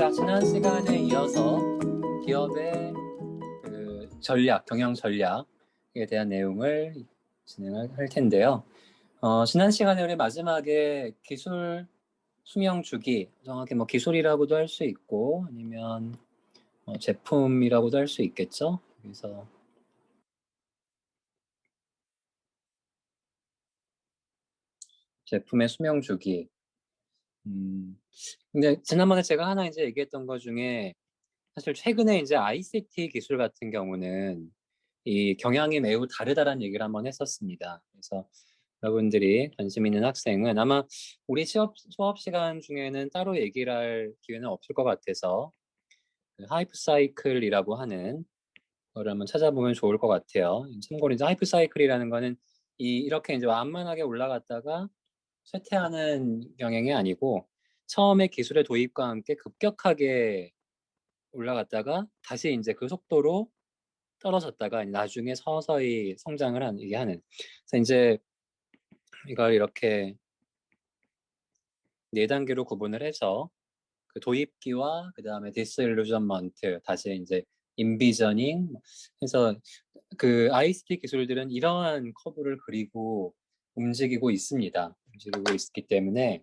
자, 지난 시간에 이어서 기업의 전략, 경영 전략에 대한 내용을 진행을 할 텐데요. 지난 시간에 우리 마지막에 기술 수명 주기, 정확히 뭐 기술이라고도 할 수 있고 아니면 제품이라고도 할 수 있겠죠. 그래서 제품의 수명 주기. 근데 지난번에 제가 하나 이제 얘기했던 것 중에 사실 최근에 이제 ICT 기술 같은 경우는 이 경향이 매우 다르다라는 얘기를 한번 했었습니다. 그래서 여러분들이 관심 있는 학생은 아마 우리 수업 시간 중에는 따로 얘기를 할 기회는 없을 것 같아서 하이프 사이클이라고 하는 거를 한번 찾아보면 좋을 것 같아요. 참고로 이제 하이프 사이클이라는 거는 이렇게 이제 완만하게 올라갔다가 쇠퇴하는 경향이 아니고 처음에 기술의 도입과 함께 급격하게 올라갔다가 다시 이제 그 속도로 떨어졌다가 나중에 서서히 성장을 하는. 그래서 이제 이걸 이렇게 네 단계로 구분을 해서 그 도입기와 그 다음에 디스일루전먼트, 다시 이제 인비저닝 해서 그 ICT 기술들은 이러한 커브를 그리고 움직이고 있습니다. 움직이고 있기 때문에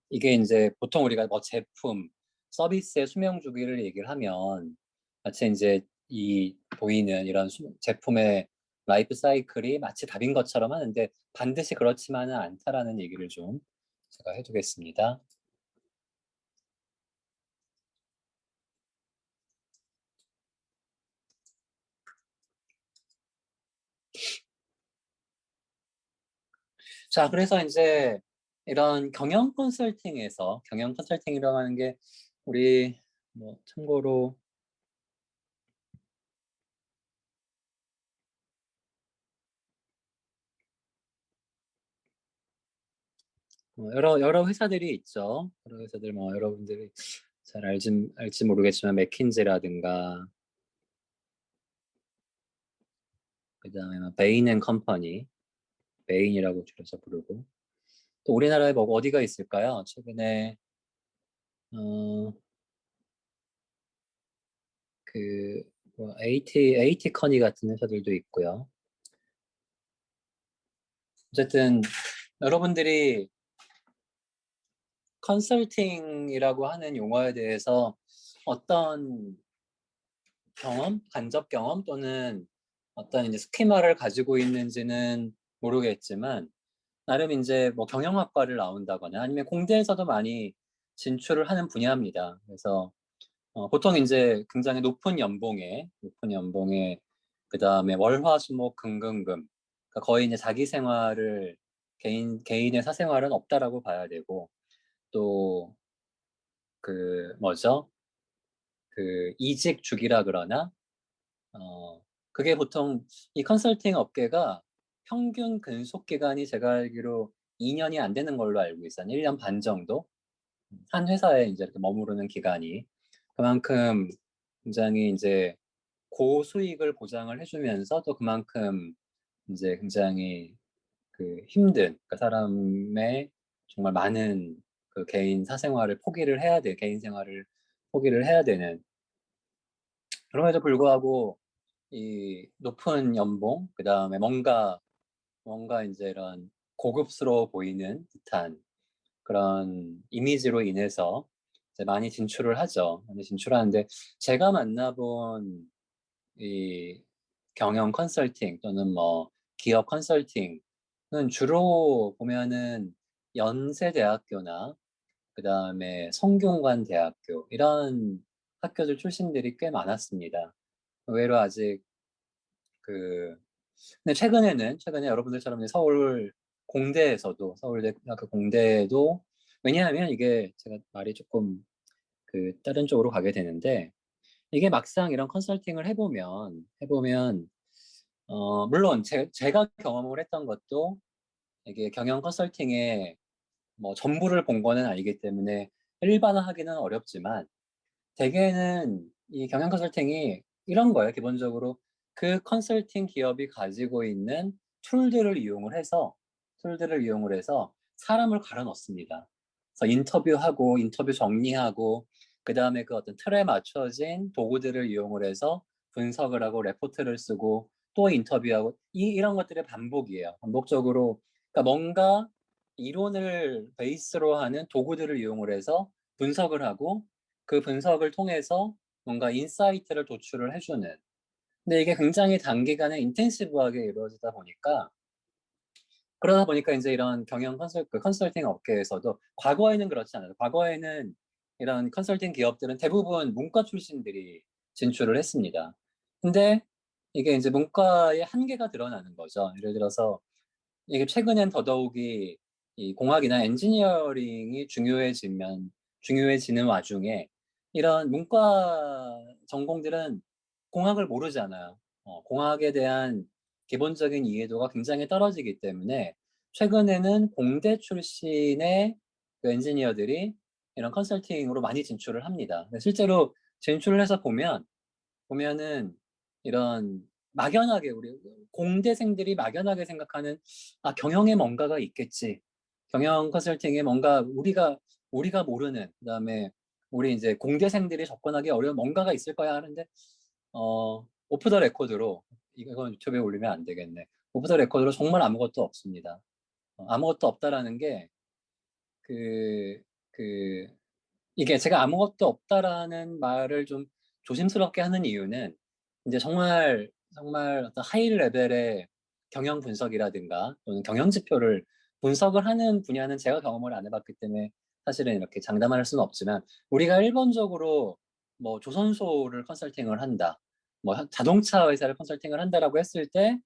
이게 이제 보통 우리가 뭐 제품, 서비스의 수명 주기를 얘기를 하면 마치 이제 이 보이는 이런 제품의 라이프 사이클이 마치 답인 것처럼 하는데 반드시 그렇지만은 않다라는 얘기를 좀 제가 해두겠습니다. 자, 그래서 이제 이런 경영 컨설팅이라고 하는 게 우리 뭐 참고로 여러 회사들이 있죠. 여러 회사들 뭐 여러분들이 잘 알지 모르겠지만 맥킨지라든가 그다음에 뭐 베인 앤 컴퍼니, 베인이라고 줄여서 부르고 또 우리나라에 뭐 어디가 있을까요? 최근에 뭐 AT 커니 같은 회사들도 있고요. 어쨌든 여러분들이 컨설팅이라고 하는 용어에 대해서 어떤 간접 경험 또는 어떤 이제 스키마를 가지고 있는지는 모르겠지만 나름 이제 뭐 경영학과를 나온다거나 아니면 공대에서도 많이 진출을 하는 분야입니다. 그래서 보통 이제 굉장히 높은 연봉에 그 다음에 월화수목 금금금 그러니까 거의 이제 자기 생활을 개인의 사생활은 없다라고 봐야 되고 또 그 뭐죠? 그 이직 주기라 그러나 그게 보통 이 컨설팅 업계가 평균 근속 기간이 제가 알기로 2년이 안 되는 걸로 알고 있어요. 1년 반 정도? 한 회사에 이제 이렇게 머무르는 기간이 그만큼 굉장히 이제 고수익을 보장을 해주면서 또 그만큼 이제 굉장히 그 힘든 그 사람의 정말 많은 그 개인 사생활을 개인 생활을 포기를 해야 되는 그럼에도 불구하고 이 높은 연봉, 그 다음에 뭔가 이제 이런 고급스러워 보이는 듯한 그런 이미지로 인해서 이제 많이 진출을 하죠. 많이 진출하는데 제가 만나본 이 경영 컨설팅 또는 뭐 기업 컨설팅은 주로 보면은 연세대학교나 그 다음에 성균관대학교 이런 학교들 출신들이 꽤 많았습니다. 의외로 아직 그 근데 최근에 여러분들처럼 이제 서울대학교 공대도 왜냐하면 이게 제가 말이 조금 그 다른 쪽으로 가게 되는데 이게 막상 이런 컨설팅을 해보면 물론 제가 경험을 했던 것도 이게 경영 컨설팅의 뭐 전부를 본 거는 아니기 때문에 일반화하기는 어렵지만 대개는 이 경영 컨설팅이 이런 거예요. 기본적으로 그 컨설팅 기업이 가지고 있는 툴들을 이용을 해서 사람을 갈아 넣습니다. 그래서 인터뷰하고 인터뷰 정리하고 그다음에 그 어떤 틀에 맞춰진 도구들을 이용을 해서 분석을 하고 레포트를 쓰고 또 인터뷰하고 이런 것들의 반복이에요. 반복적으로 그러니까 뭔가 이론을 베이스로 하는 도구들을 이용을 해서 분석을 하고 그 분석을 통해서 뭔가 인사이트를 도출을 해주는. 근데 이게 굉장히 단기간에 인텐시브하게 이루어지다 보니까 그러다 보니까 이제 이런 경영 컨설팅 업계에서도 과거에는 그렇지 않아요. 과거에는 이런 컨설팅 기업들은 대부분 문과 출신들이 진출을 했습니다. 근데 이게 이제 문과의 한계가 드러나는 거죠. 예를 들어서 이게 최근엔 더더욱이 이 공학이나 엔지니어링이 중요해지는 와중에 이런 문과 전공들은 공학을 모르잖아요. 공학에 대한 기본적인 이해도가 굉장히 떨어지기 때문에 최근에는 공대 출신의 그 엔지니어들이 이런 컨설팅으로 많이 진출을 합니다. 근데 실제로 진출을 해서 보면은 이런 막연하게 우리 공대생들이 막연하게 생각하는 경영에 뭔가가 있겠지. 경영 컨설팅에 뭔가 우리가 모르는 그다음에 우리 이제 공대생들이 접근하기 어려운 뭔가가 있을 거야 하는데 오프 더 레코드로 이건 유튜브에 올리면 안 되겠네. 오프 더 레코드로 정말 아무것도 없습니다. 아무것도 없다라는 게 그, 그, 이게 제가 아무것도 없다라는 말을 좀 조심스럽게 하는 이유는 이제 정말 어떤 하이 레벨의 경영 분석이라든가 또는 경영 지표를 분석을 하는 분야는 제가 경험을 안 해봤기 때문에 사실은 이렇게 장담할 수는 없지만 우리가 일반적으로 뭐 조선소를 컨설팅을 한다, 뭐 자동차 회사를 컨설팅을 한다라고 했을 때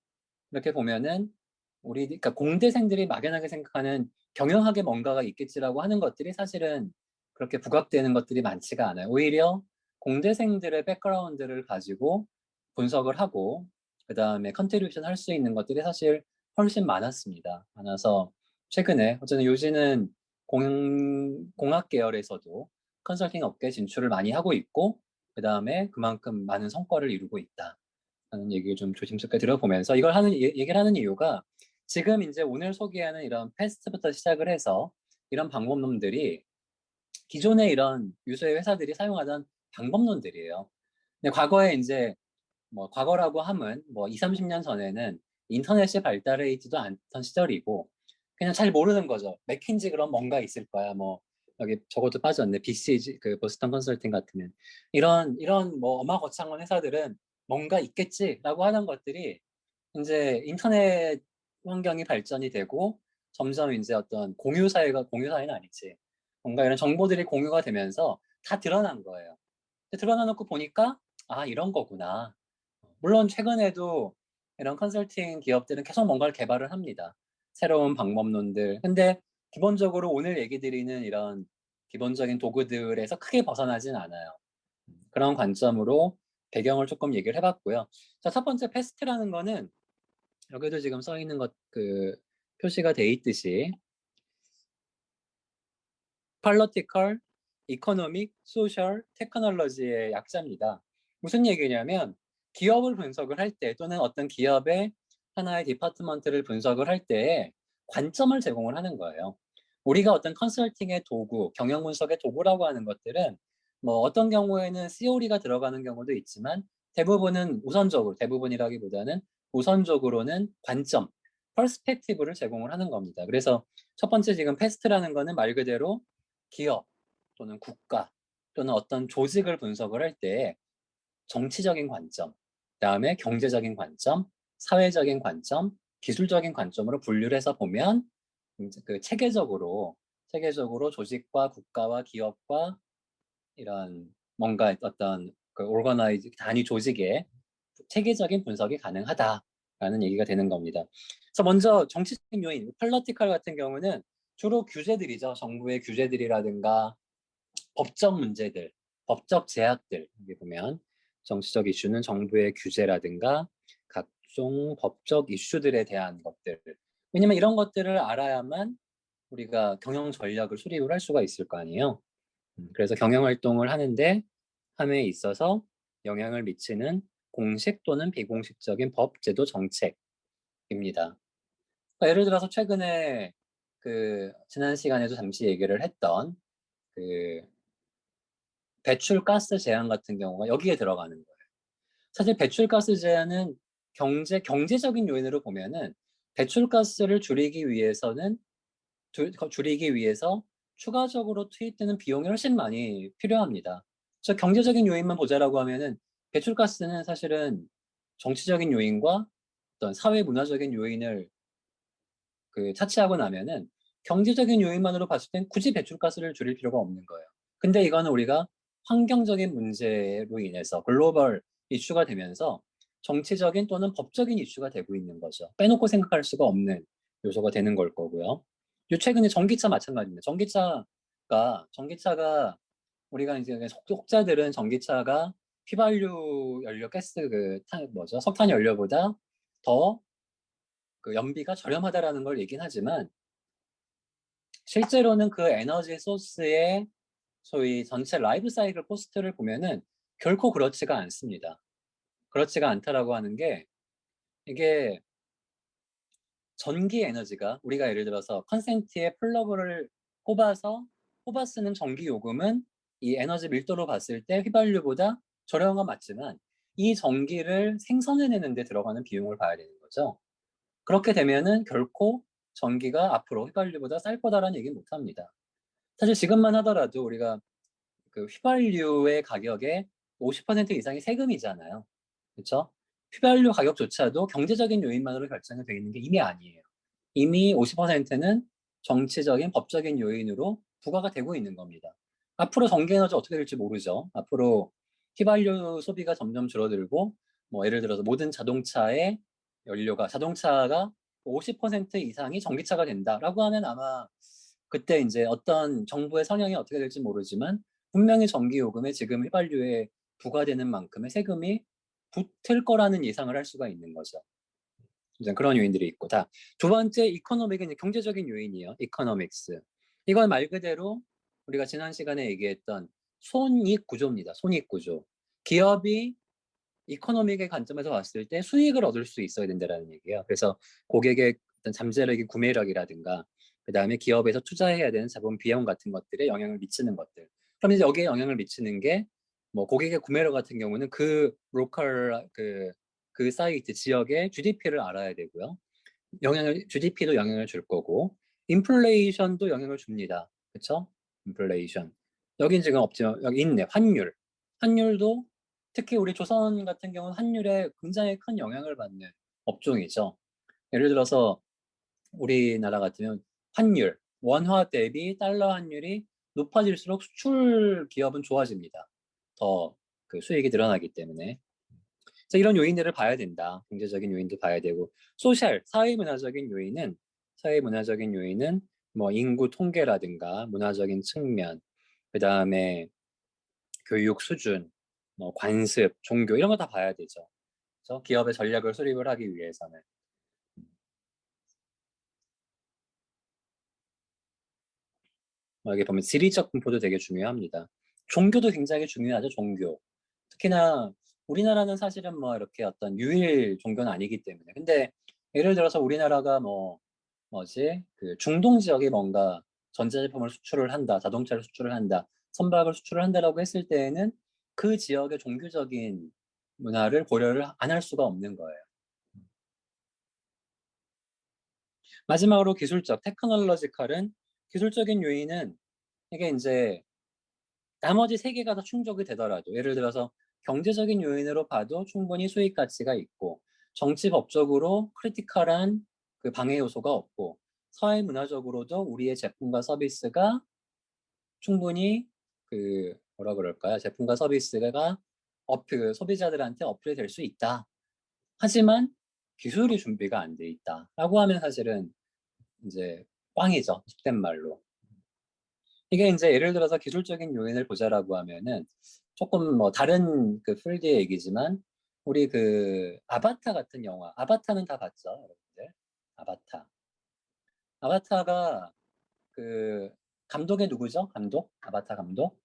이렇게 보면은 그러니까 공대생들이 막연하게 생각하는 경영학에 뭔가가 있겠지라고 하는 것들이 사실은 그렇게 부각되는 것들이 많지가 않아요. 오히려 공대생들의 백그라운드를 가지고 분석을 하고 그 다음에 컨트리뷰션 할 수 있는 것들이 사실 훨씬 많았습니다. 많아서 최근에 어쨌든 요즘은 공학 계열에서도 컨설팅 업계 진출을 많이 하고 있고 그 다음에 그만큼 많은 성과를 이루고 있다. 하는 얘기를 좀 조심스럽게 들어보면서 이걸 얘기를 하는 이유가 지금 이제 오늘 소개하는 이런 패스트부터 시작을 해서 이런 방법론들이 기존의 이런 유수의 회사들이 사용하던 방법론들이에요. 근데 과거에 이제 뭐 과거라고 함은 뭐 2, 30년 전에는 인터넷이 발달해 있지도 않던 시절이고 그냥 잘 모르는 거죠. 맥킨지 그럼 뭔가 있을 거야. 뭐 여기 저것도 빠졌네. BCG 그 보스턴 컨설팅 같으면 이런 뭐 어마거창한 회사들은 뭔가 있겠지라고 하는 것들이 이제 인터넷 환경이 발전이 되고 점점 이제 어떤 공유사회는 아니지. 뭔가 이런 정보들이 공유가 되면서 다 드러난 거예요. 드러나 놓고 보니까 이런 거구나. 물론 최근에도 이런 컨설팅 기업들은 계속 뭔가를 개발을 합니다. 새로운 방법론들. 근데 기본적으로 오늘 얘기 드리는 이런 기본적인 도구들에서 크게 벗어나진 않아요. 그런 관점으로 배경을 조금 얘기를 해봤고요. 자, 첫 번째 패스트라는 거는 여기도 지금 써 있는 표시가 돼 있듯이 Political, Economic, Social, Technology의 약자입니다. 무슨 얘기냐면 기업을 분석을 할 때 또는 어떤 기업의 하나의 디파트먼트를 분석을 할 때에 관점을 제공을 하는 거예요. 우리가 어떤 컨설팅의 도구, 경영 분석의 도구라고 하는 것들은 뭐 어떤 경우에는 COE가 들어가는 경우도 있지만 대부분이라기보다는 우선적으로는 관점, 퍼스펙티브를 제공을 하는 겁니다. 그래서 첫 번째 지금 패스트라는 거는 말 그대로 기업 또는 국가 또는 어떤 조직을 분석을 할 때 정치적인 관점, 그다음에 경제적인 관점, 사회적인 관점, 기술적인 관점으로 분류를 해서 보면 이제 그 체계적으로 조직과 국가와 기업과 이런 뭔가 어떤 그 오르거나이즈 단위 조직의 체계적인 분석이 가능하다라는 얘기가 되는 겁니다. 그래서 먼저 정치적인 요인, 폴러티컬 같은 경우는 주로 규제들이죠. 정부의 규제들이라든가 법적 문제들, 법적 제약들 여기 보면 정치적 이슈는 정부의 규제라든가 각종 법적 이슈들에 대한 것들. 왜냐면 이런 것들을 알아야만 우리가 경영 전략을 수립을 할 수가 있을 거 아니에요. 그래서 경영 활동을 함에 있어서 영향을 미치는 공식 또는 비공식적인 법, 제도, 정책입니다. 그러니까 예를 들어서 최근에 지난 시간에도 잠시 얘기를 했던 그 배출가스 제한 같은 경우가 여기에 들어가는 거예요. 사실 배출가스 제한은 경제적인 요인으로 보면은 배출가스를 줄이기 위해서 추가적으로 투입되는 비용이 훨씬 많이 필요합니다. 그래서 경제적인 요인만 보자라고 하면은 배출가스는 사실은 정치적인 요인과 어떤 사회 문화적인 요인을 차치하고 나면은 경제적인 요인만으로 봤을 땐 굳이 배출가스를 줄일 필요가 없는 거예요. 근데 이거는 우리가 환경적인 문제로 인해서 글로벌 이슈가 되면서 정치적인 또는 법적인 이슈가 되고 있는 거죠. 빼놓고 생각할 수가 없는 요소가 되는 걸 거고요. 최근에 전기차 마찬가지입니다. 전기차가 우리가 이제 속자들은 전기차가 휘발유 연료 가스 석탄 연료보다 더 연비가 저렴하다라는 걸 얘기는 하지만 실제로는 그 에너지 소스의 소위 전체 라이프 사이클 코스트를 보면은 결코 그렇지가 않습니다. 그렇지가 않다라고 하는 게 이게 전기 에너지가 우리가 예를 들어서 컨센트에 플러그를 뽑아 쓰는 전기 요금은 이 에너지 밀도로 봤을 때 휘발유보다 저렴한 건 맞지만 이 전기를 생산해내는 데 들어가는 비용을 봐야 되는 거죠. 그렇게 되면은 결코 전기가 앞으로 휘발유보다 쌀 거다라는 얘기는 못 합니다. 사실 지금만 하더라도 우리가 휘발유의 가격의 50% 이상이 세금이잖아요. 그렇죠? 휘발유 가격조차도 경제적인 요인만으로 결정이 되어 있는 게 이미 아니에요. 이미 50%는 정치적인 법적인 요인으로 부과가 되고 있는 겁니다. 앞으로 전기에너지 어떻게 될지 모르죠. 앞으로 휘발유 소비가 점점 줄어들고 예를 들어서 모든 자동차가 50% 이상이 전기차가 된다라고 하면 아마 그때 이제 어떤 정부의 성향이 어떻게 될지 모르지만 분명히 전기요금에 지금 휘발유에 부과되는 만큼의 세금이 붙을 거라는 예상을 할 수가 있는 거죠. 이제 그런 요인들이 있고 두 번째 이코노믹은 이제 경제적인 요인이에요. 이코노믹스. 이건 말 그대로 우리가 지난 시간에 얘기했던 손익 구조입니다. 손익 구조. 기업이 이코노믹의 관점에서 봤을 때 수익을 얻을 수 있어야 된다는 얘기예요. 그래서 고객의 어떤 잠재력의 구매력이라든가 그다음에 기업에서 투자해야 되는 자본 비용 같은 것들에 영향을 미치는 것들. 그럼 이제 여기에 영향을 미치는 게 고객의 구매력 같은 경우는 그 사이트 지역의 GDP를 알아야 되고요. GDP도 영향을 줄 거고 인플레이션도 영향을 줍니다. 그렇죠? 인플레이션. 여긴 지금 없지만 여기 있네. 환율도 특히 우리 조선 같은 경우는 환율에 굉장히 큰 영향을 받는 업종이죠. 예를 들어서 우리나라 같으면 원화 대비 달러 환율이 높아질수록 수출 기업은 좋아집니다. 더 수익이 늘어나기 때문에. 그래서 이런 요인들을 봐야 된다. 경제적인 요인도 봐야 되고, 사회문화적인 요인은 인구 통계라든가 문화적인 측면, 그 다음에 교육 수준, 관습, 종교 이런 거 다 봐야 되죠. 그래서 기업의 전략을 수립을 하기 위해서는. 여기 보면 지리적 분포도 되게 중요합니다. 종교도 굉장히 중요하죠, 종교. 특히나 우리나라는 사실은 이렇게 어떤 유일 종교는 아니기 때문에. 근데 예를 들어서 우리나라가 중동 지역에 뭔가 전자제품을 수출을 한다, 자동차를 수출을 한다, 선박을 수출을 한다라고 했을 때에는 그 지역의 종교적인 문화를 고려를 안 할 수가 없는 거예요. 마지막으로 테크놀로지컬은 기술적인 요인은 이게 이제 나머지 세 개가 다 충족이 되더라도 예를 들어서 경제적인 요인으로 봐도 충분히 수익 가치가 있고 정치 법적으로 크리티컬한 방해 요소가 없고 사회 문화적으로도 우리의 제품과 서비스가 충분히 뭐라 그럴까요? 제품과 서비스가 소비자들한테 어필이 될 수 있다. 하지만 기술이 준비가 안 돼 있다라고 하면 사실은 이제 꽝이죠. 속된 말로. 이게 이제 예를 들어서 기술적인 요인을 보자라고 하면은 조금 다른 필드의 얘기지만 우리 아바타 같은 영화, 아바타는 다 봤죠, 여러분들? 아바타. 아바타가 감독이 누구죠? 아바타 감독?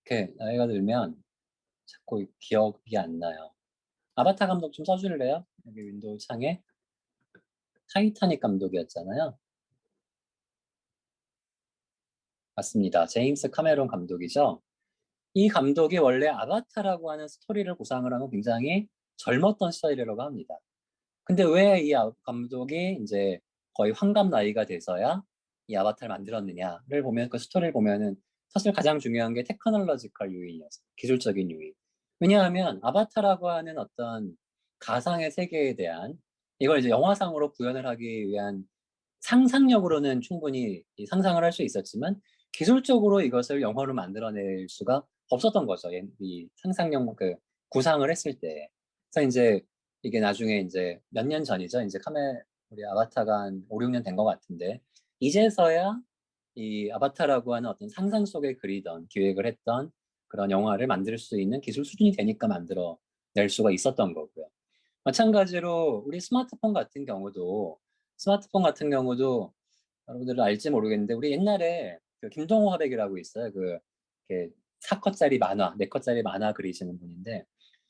이렇게 나이가 들면 자꾸 기억이 안 나요. 아바타 감독 좀 써줄래요? 여기 윈도우 창에 타이타닉 감독이었잖아요. 맞습니다. 제임스 카메론 감독이죠. 이 감독이 원래 아바타라고 하는 스토리를 구상을 하고 굉장히 젊었던 시절이라고 합니다. 근데 왜 이 감독이 이제 거의 환갑 나이가 돼서야 이 아바타를 만들었느냐를 보면 그 스토리를 보면은 사실 가장 중요한 게 테크놀로지컬 요인이었어요. 기술적인 요인. 왜냐하면 아바타라고 하는 어떤 가상의 세계에 대한 이걸 이제 영화상으로 구현을 하기 위한 상상력으로는 충분히 이 상상을 할 수 있었지만 기술적으로 이것을 영화로 만들어낼 수가 없었던 거죠. 이 상상력 그 구상을 했을 때. 그래서 이제 이게 나중에 이제 몇 년 전이죠. 이제 우리 아바타가 한 5, 6년 된 것 같은데 이제서야 이 아바타라고 하는 어떤 상상 속에 그리던 기획을 했던 그런 영화를 만들 수 있는 기술 수준이 되니까 만들어 낼 수가 있었던 거고요. 마찬가지로 우리 스마트폰 같은 경우도 여러분들은 알지 모르겠는데 우리 옛날에 그 김동호 화백이라고 있어요. 그 이렇게 4컷짜리 만화, 4컷짜리 만화 그리시는 분인데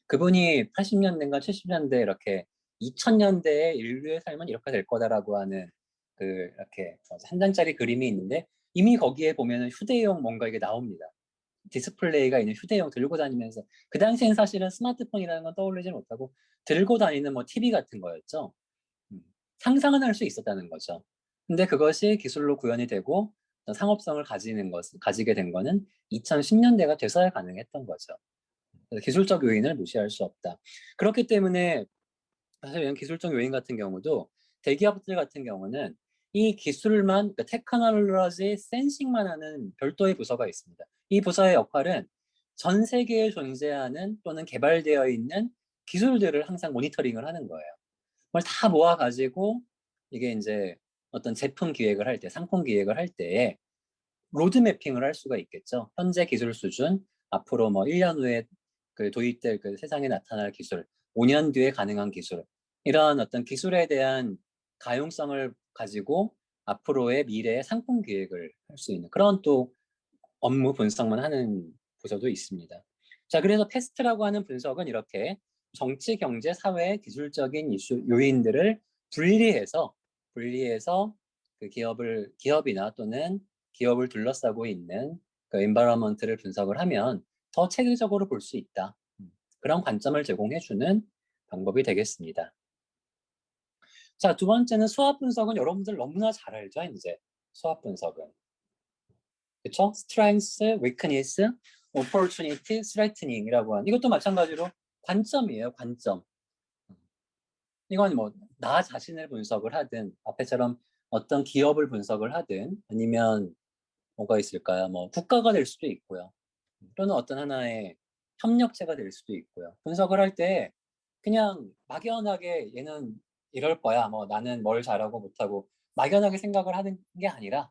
그분이 80년대인가 70년대 이렇게 2000년대에 인류의 삶은 이렇게 될 거다라고 하는 그 이렇게 한 장짜리 그림이 있는데 이미 거기에 보면은 휴대용 뭔가 이게 나옵니다. 디스플레이가 있는 휴대용 들고 다니면서 그 당시엔 사실은 스마트폰이라는 건 떠올리지 못하고 들고 다니는 뭐 TV 같은 거였죠. 음, 상상은 할 수 있었다는 거죠. 근데 그것이 기술로 구현이 되고 어떤 상업성을 가지게 된 거는 2010년대가 돼서야 가능했던 거죠. 그래서 기술적 요인을 무시할 수 없다. 그렇기 때문에 사실 이런 기술적 요인 같은 경우도 대기업들 같은 경우는 이 기술만, 그러니까 테크놀로지 센싱만 하는 별도의 부서가 있습니다. 이 부서의 역할은 전 세계에 존재하는 또는 개발되어 있는 기술들을 항상 모니터링을 하는 거예요. 그걸 다 모아가지고 이게 이제 어떤 제품 기획을 할 때, 상품 기획을 할 때에 로드매핑을 할 수가 있겠죠. 현재 기술 수준, 앞으로 뭐 1년 후에 그 도입될 그 세상에 나타날 기술, 5년 뒤에 가능한 기술, 이런 어떤 기술에 대한 가용성을 가지고 앞으로의 미래의 상품 기획을 할 수 있는 그런 또 업무 분석만 하는 부서도 있습니다. 자, 그래서 패스트라고 하는 분석은 이렇게 정치, 경제, 사회, 기술적인 이슈, 요인들을 분리해서 그 기업이나 또는 기업을 둘러싸고 있는 그 environment를 분석을 하면 더 체계적으로 볼 수 있다. 그런 관점을 제공해주는 방법이 되겠습니다. 자, 두 번째는 수학 분석은 여러분들 너무나 잘 알죠, 이제. 수학 분석은. 그쵸? strength, weakness, opportunity, threatening이라고 하는 이것도 마찬가지로 관점이에요, 관점. 이건 뭐 나 자신을 분석을 하든 앞에처럼 어떤 기업을 분석을 하든 아니면 뭐가 있을까요? 뭐 국가가 될 수도 있고요. 또는 어떤 하나의 협력체가 될 수도 있고요. 분석을 할 때 그냥 막연하게 얘는 이럴 거야. 뭐 나는 뭘 잘하고 못하고 막연하게 생각을 하는 게 아니라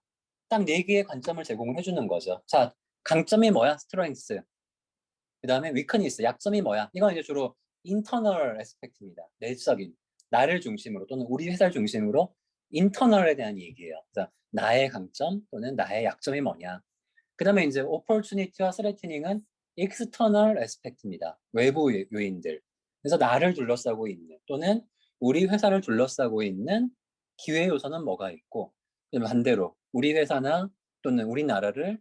딱 네 개의 관점을 제공을 해주는 거죠. 자, 강점이 뭐야? 스트렝스. 그 다음에 위크니스, 약점이 뭐야? 이건 이제 주로 인터널 에스펙트입니다. 내적인, 나를 중심으로 또는 우리 회사를 중심으로 인터널에 대한 얘기예요. 그래서 나의 강점 또는 나의 약점이 뭐냐? 그 다음에 이제 opportunity와 threatening은 external aspect입니다. 외부 요인들. 그래서 나를 둘러싸고 있는 또는 우리 회사를 둘러싸고 있는 기회 요소는 뭐가 있고, 그다음에 반대로 우리 회사나 또는 우리나라를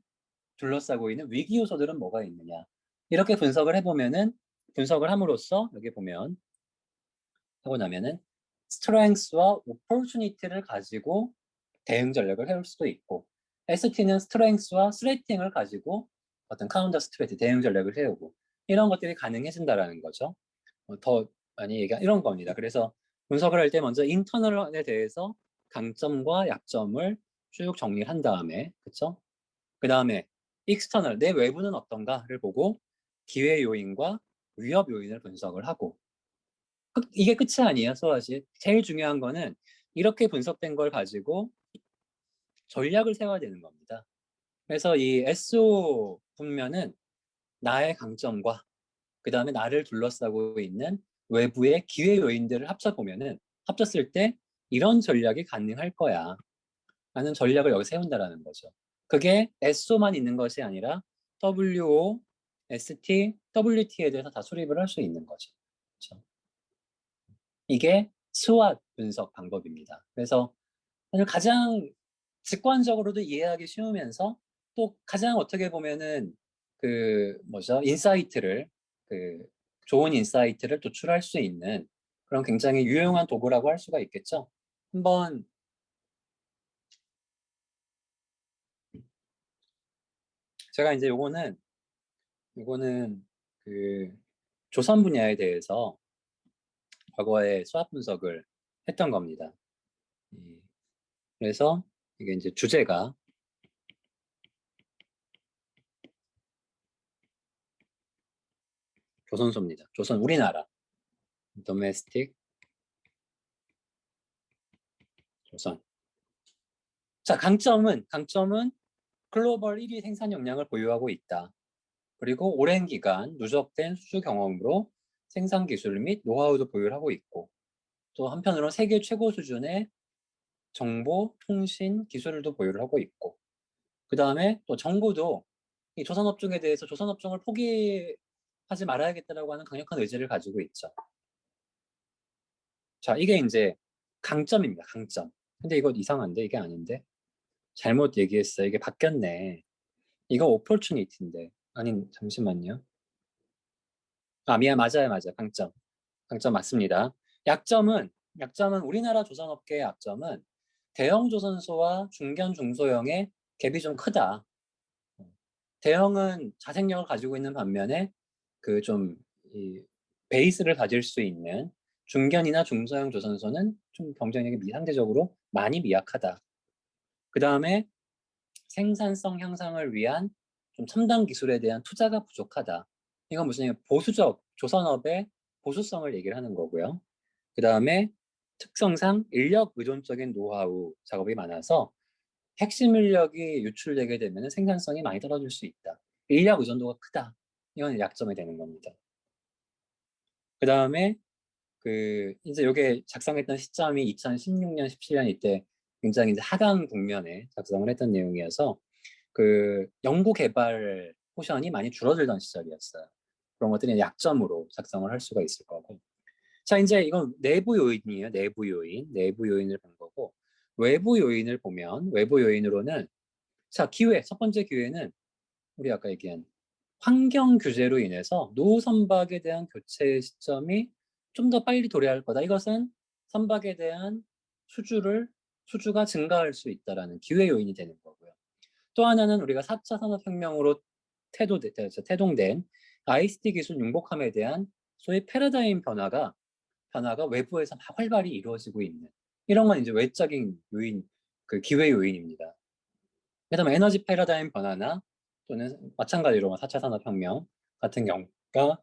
둘러싸고 있는 위기 요소들은 뭐가 있느냐. 이렇게 분석을 함으로써 여기 보면 하고 나면은 strengths와 opportunity를 가지고 대응 전략을 해올 수도 있고 ST는 strengths와 threatening을 가지고 어떤 counter strategy 대응 전략을 세우고 이런 것들이 가능해진다라는 거죠. 더 많이 얘기한 이런 겁니다. 그래서 분석을 할 때 먼저 인터널에 대해서 강점과 약점을 쭉 정리를 한 다음에 그쵸? 그 다음에 익스터널 내 외부는 어떤가를 보고 기회 요인과 위협 요인을 분석을 하고 이게 끝이 아니에요, 소아씨. 제일 중요한 거는 이렇게 분석된 걸 가지고 전략을 세워야 되는 겁니다. 그래서 이 SO 분면은 나의 강점과 그 다음에 나를 둘러싸고 있는 외부의 기회 요인들을 합쳤을 때 이런 전략이 가능할 거야 라는 전략을 여기 세운다라는 거죠. 그게 SO만 있는 것이 아니라 WO, ST, WT에 대해서 다 수립을 할 수 있는 거죠. 그렇죠? 이게 스왓 분석 방법입니다. 그래서 사실 가장 직관적으로도 이해하기 쉬우면서 또 가장 어떻게 보면은 그 뭐죠? 인사이트를 그 좋은 인사이트를 도출할 수 있는 그런 굉장히 유용한 도구라고 할 수가 있겠죠. 한번 제가 이제 요거는 그 조선 분야에 대해서 과거에 수학 분석을 했던 겁니다. 그래서 이게 이제 주제가 조선소입니다. 조선 우리나라 domestic 조선. 자, 강점은 글로벌 1위 생산 역량을 보유하고 있다. 그리고 오랜 기간 누적된 수주 경험으로 생산 기술 및 노하우도 보유하고 있고 또 한편으로는 세계 최고 수준의 정보, 통신, 기술도 보유를 하고 있고 그 다음에 또 정부도 이 조선업종에 대해서 조선업종을 포기하지 말아야겠다라고 하는 강력한 의지를 가지고 있죠. 자, 이게 이제 강점입니다. 강점. 근데 이거 이상한데? 이게 아닌데? 잘못 얘기했어요. 이게 바뀌었네. 이거 opportunity인데. 아니, 잠시만요. 아, 맞아요. 강점. 강점 맞습니다. 약점은 우리나라 조선업계의 약점은 대형 조선소와 중견 중소형의 갭이 좀 크다. 대형은 자생력을 가지고 있는 반면에 그 좀 이 베이스를 가질 수 있는 중견이나 중소형 조선소는 좀 경쟁력이 상대적으로 많이 미약하다. 그 다음에 생산성 향상을 위한 좀 첨단 기술에 대한 투자가 부족하다. 이건 무슨 보수적 조선업의 보수성을 얘기를 하는 거고요. 그 다음에 특성상 인력 의존적인 노하우 작업이 많아서 핵심 인력이 유출되게 되면 생산성이 많이 떨어질 수 있다. 인력 의존도가 크다. 이건 약점이 되는 겁니다. 그 다음에 이제 이게 작성했던 시점이 2016년, 17년 이때 굉장히 이제 하강 국면에 작성을 했던 내용이어서 연구 개발 포션이 많이 줄어들던 시절이었어요. 그런 것들이 약점으로 작성을 할 수가 있을 거고. 자, 이제 이건 내부 요인이에요. 내부 요인. 내부 요인을 본 거고. 외부 요인을 보면, 외부 요인으로는, 자, 첫 번째 기회는 우리 아까 얘기한 환경 규제로 인해서 노후 선박에 대한 교체 시점이 좀 더 빨리 도래할 거다. 이것은 선박에 대한 수주가 증가할 수 있다라는 기회 요인이 되는 거고요. 또 하나는 우리가 4차 산업혁명으로 태동된 ICT 기술 융복함에 대한 소위 패러다임 변화가 외부에서 막 활발히 이루어지고 있는 이런 건 이제 외적인 요인, 기회 요인입니다. 그다음에 에너지 패러다임 변화나 또는 마찬가지로 4차 산업혁명 같은 경우가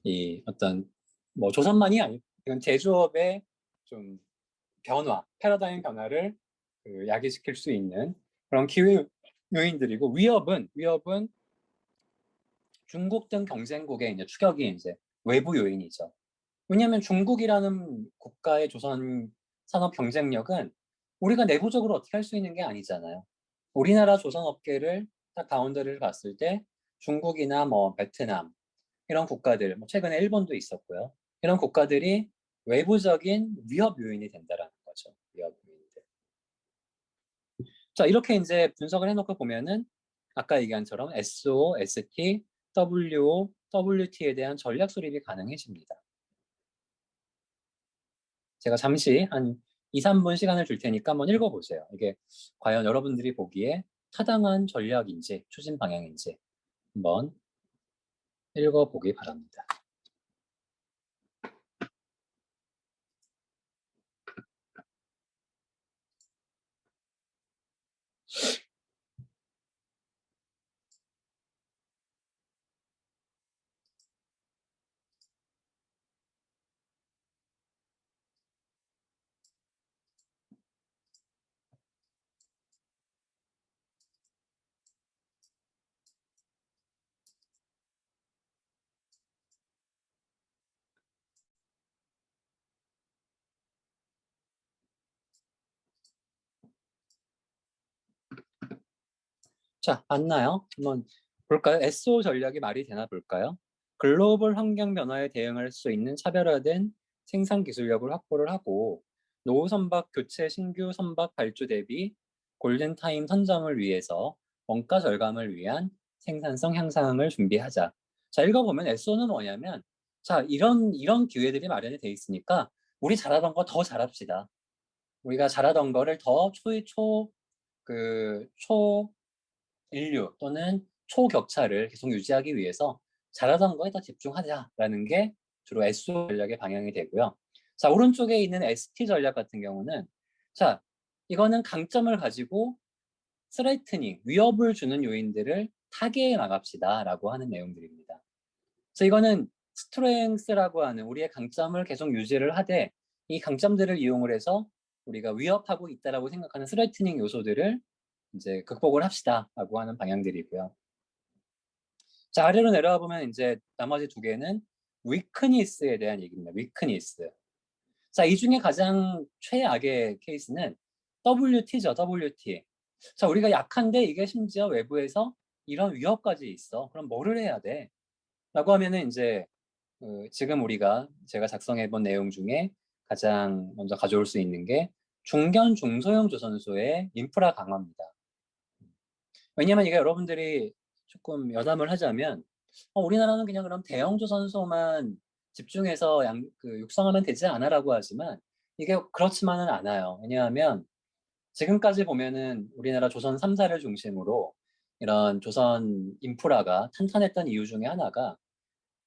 이 어떤 뭐 조선만이 아니고 이건 제조업의 좀 패러다임 변화를 야기시킬 수 있는 그런 기회 요인들이고 위협은 중국 등 경쟁국의 이제 추격이 이제 외부 요인이죠. 왜냐하면 중국이라는 국가의 조선 산업 경쟁력은 우리가 내부적으로 어떻게 할 수 있는 게 아니잖아요. 우리나라 조선 업계를 딱 바운더리를 봤을 때 중국이나 뭐 베트남 이런 국가들, 뭐 최근에 일본도 있었고요. 이런 국가들이 외부적인 위협 요인이 된다라는 거죠. 위협 요인들. 자, 이렇게 이제 분석을 해놓고 보면은 아까 얘기한처럼 SO, ST, WO, WT에 대한 전략 수립이 가능해집니다. 제가 잠시 한 2, 3분 시간을 줄 테니까 한번 읽어보세요. 이게 과연 여러분들이 보기에 타당한 전략인지 추진 방향인지 한번 읽어보기 바랍니다. 자, 맞나요? 한번 볼까요? SO 전략이 말이 되나 볼까요? 글로벌 환경 변화에 대응할 수 있는 차별화된 생산 기술력을 확보를 하고 노후 선박 교체 신규 선박 발주 대비 골든타임 선점을 위해서 원가 절감을 위한 생산성 향상을 준비하자. 자, 읽어보면 SO는 뭐냐면, 자, 이런 기회들이 마련이 돼 있으니까 우리 잘하던 거 더 잘합시다. 우리가 잘하던 거를 더 초인류 또는 초격차를 계속 유지하기 위해서 잘하던 거에 더 집중하자라는 게 주로 SO 전략의 방향이 되고요. 자, 오른쪽에 있는 ST 전략 같은 경우는, 자, 이거는 강점을 가지고 스레트닝, 위협을 주는 요인들을 타개해 나갑시다라고 하는 내용들입니다. 그래서 이거는 스트렝스라고 하는 우리의 강점을 계속 유지를 하되 이 강점들을 이용을 해서 우리가 위협하고 있다라고 생각하는 스레트닝 요소들을 이제 극복을 합시다라고 하는 방향들이고요. 자, 아래로 내려와 보면 이제 나머지 두 개는 위크니스에 대한 얘기입니다. 위크니스. 자, 이 중에 가장 최악의 케이스는 WT죠. WT. 자, 우리가 약한데 이게 심지어 외부에서 이런 위협까지 있어. 그럼 뭐를 해야 돼? 라고 하면은 이제 지금 제가 작성해 본 내용 중에 가장 먼저 가져올 수 있는 게 중견 중소형 조선소의 인프라 강화입니다. 왜냐면 이게 여러분들이 조금 여담을 하자면 우리나라는 그냥 그럼 대형 조선소만 집중해서 육성하면 되지 않아라고 하지만 이게 그렇지만은 않아요. 왜냐하면 지금까지 보면은 우리나라 조선 3사를 중심으로 이런 조선 인프라가 탄탄했던 이유 중에 하나가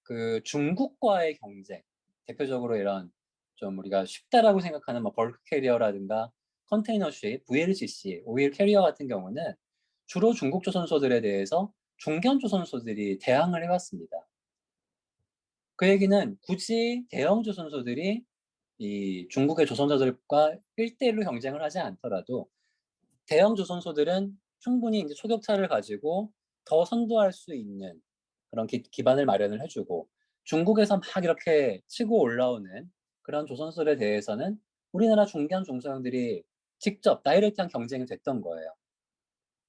그 중국과의 경쟁, 대표적으로 이런 좀 우리가 쉽다라고 생각하는 뭐 벌크 캐리어라든가 컨테이너쉽, VLCC, 오일 캐리어 같은 경우는 주로 중국 조선소들에 대해서 중견 조선소들이 대항을 해왔습니다. 그 얘기는 굳이 대형 조선소들이 이 중국의 조선소들과 1대1로 경쟁을 하지 않더라도 대형 조선소들은 충분히 이제 초격차를 가지고 더 선도할 수 있는 그런 기반을 마련을 해주고 중국에서 막 이렇게 치고 올라오는 그런 조선소들에 대해서는 우리나라 중견 중소형들이 직접 다이렉트한 경쟁이 됐던 거예요.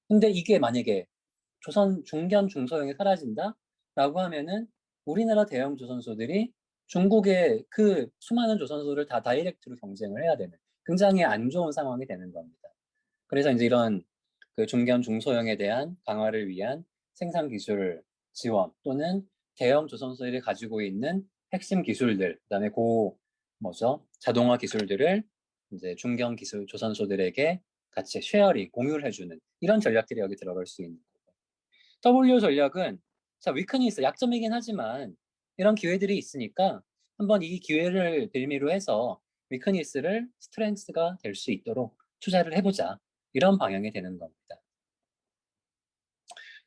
근데 이게 만약에 조선 중견 중소형이 사라진다라고 하면은 우리나라 대형 조선소들이 중국의 그 수많은 조선소를 다 다이렉트로 경쟁을 해야 되는 굉장히 안 좋은 상황이 되는 겁니다. 그래서 이제 이런 그 중견 중소형에 대한 강화를 위한 생산 기술 지원 또는 대형 조선소들이 가지고 있는 핵심 기술들, 그다음에 자동화 기술들을 이제 중견 기술 조선소들에게 같이 쉐어링, 공유를 해주는 이런 전략들이 여기 들어갈 수 있는 거고. W 전략은 자, 위크니스 약점이긴 하지만 이런 기회들이 있으니까 한번 이 기회를 빌미로 해서 위크니스를 스트렝스가 될 수 있도록 투자를 해보자. 이런 방향이 되는 겁니다.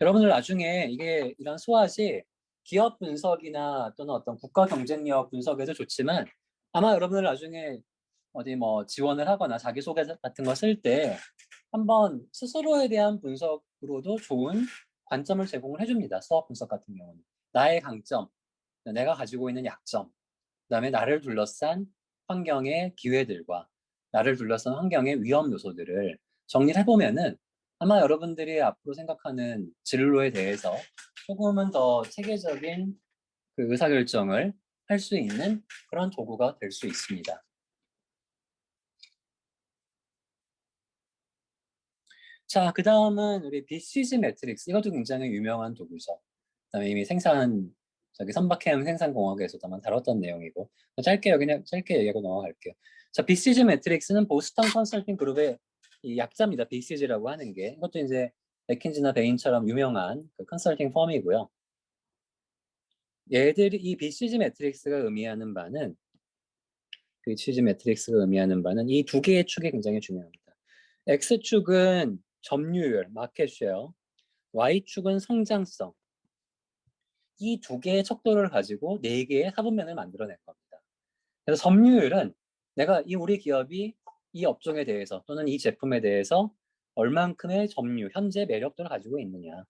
여러분들 나중에 이런 수학이 기업 분석이나 또는 어떤 국가 경쟁력 분석에도 좋지만 아마 여러분들 나중에 어디 뭐 지원을 하거나 자기소개서 같은 거 쓸 때 한번 스스로에 대한 분석으로도 좋은 관점을 제공을 해줍니다. 수학 분석 같은 경우는. 나의 강점, 내가 가지고 있는 약점, 그다음에 나를 둘러싼 환경의 기회들과 나를 둘러싼 환경의 위험 요소들을 정리를 해보면은 아마 여러분들이 앞으로 생각하는 진로에 대해서 조금은 더 체계적인 그 의사결정을 할 수 있는 그런 도구가 될 수 있습니다. 자, 그 다음은 우리 BCG 매트릭스. 이것도 굉장히 유명한 도구죠. 그다음에 이미 선박해양 생산공학에서도 한번 다뤘던 내용이고 그냥 짧게 얘기하고 넘어갈게요. 자, BCG 매트릭스는 보스턴 컨설팅 그룹의 이 약자입니다. BCG라고 하는 게 이것도 이제 맥킨지나 베인처럼 유명한 그 컨설팅 펌이고요. 이 BCG 매트릭스가 의미하는 바는 이 두 개의 축이 굉장히 중요합니다. X축은 점유율, 마켓 쉐어, Y축은 성장성. 이 두 개의 척도를 가지고 네 개의 사분면을 만들어낸 겁니다. 그래서 점유율은 우리 기업이 이 업종에 대해서 또는 이 제품에 대해서 얼만큼의 현재 매력도를 가지고 있느냐.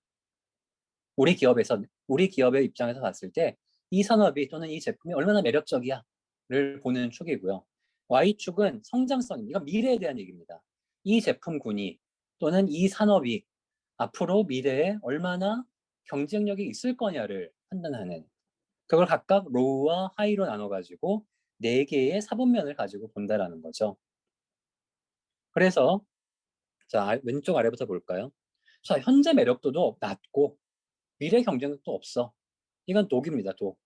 우리 기업의 입장에서 봤을 때 이 산업이 또는 이 제품이 얼마나 매력적이야를 보는 축이고요. Y축은 성장성, 이건 미래에 대한 얘기입니다. 이 제품군이 또는 이 산업이 앞으로 미래에 얼마나 경쟁력이 있을 거냐를 판단하는 그걸 각각 로우와 하이로 나눠가지고 4개의 사분면을 가지고 본다라는 거죠. 그래서 자, 왼쪽 아래부터 볼까요? 자, 현재 매력도도 낮고 미래 경쟁력도 없어. 이건 독입니다, 독.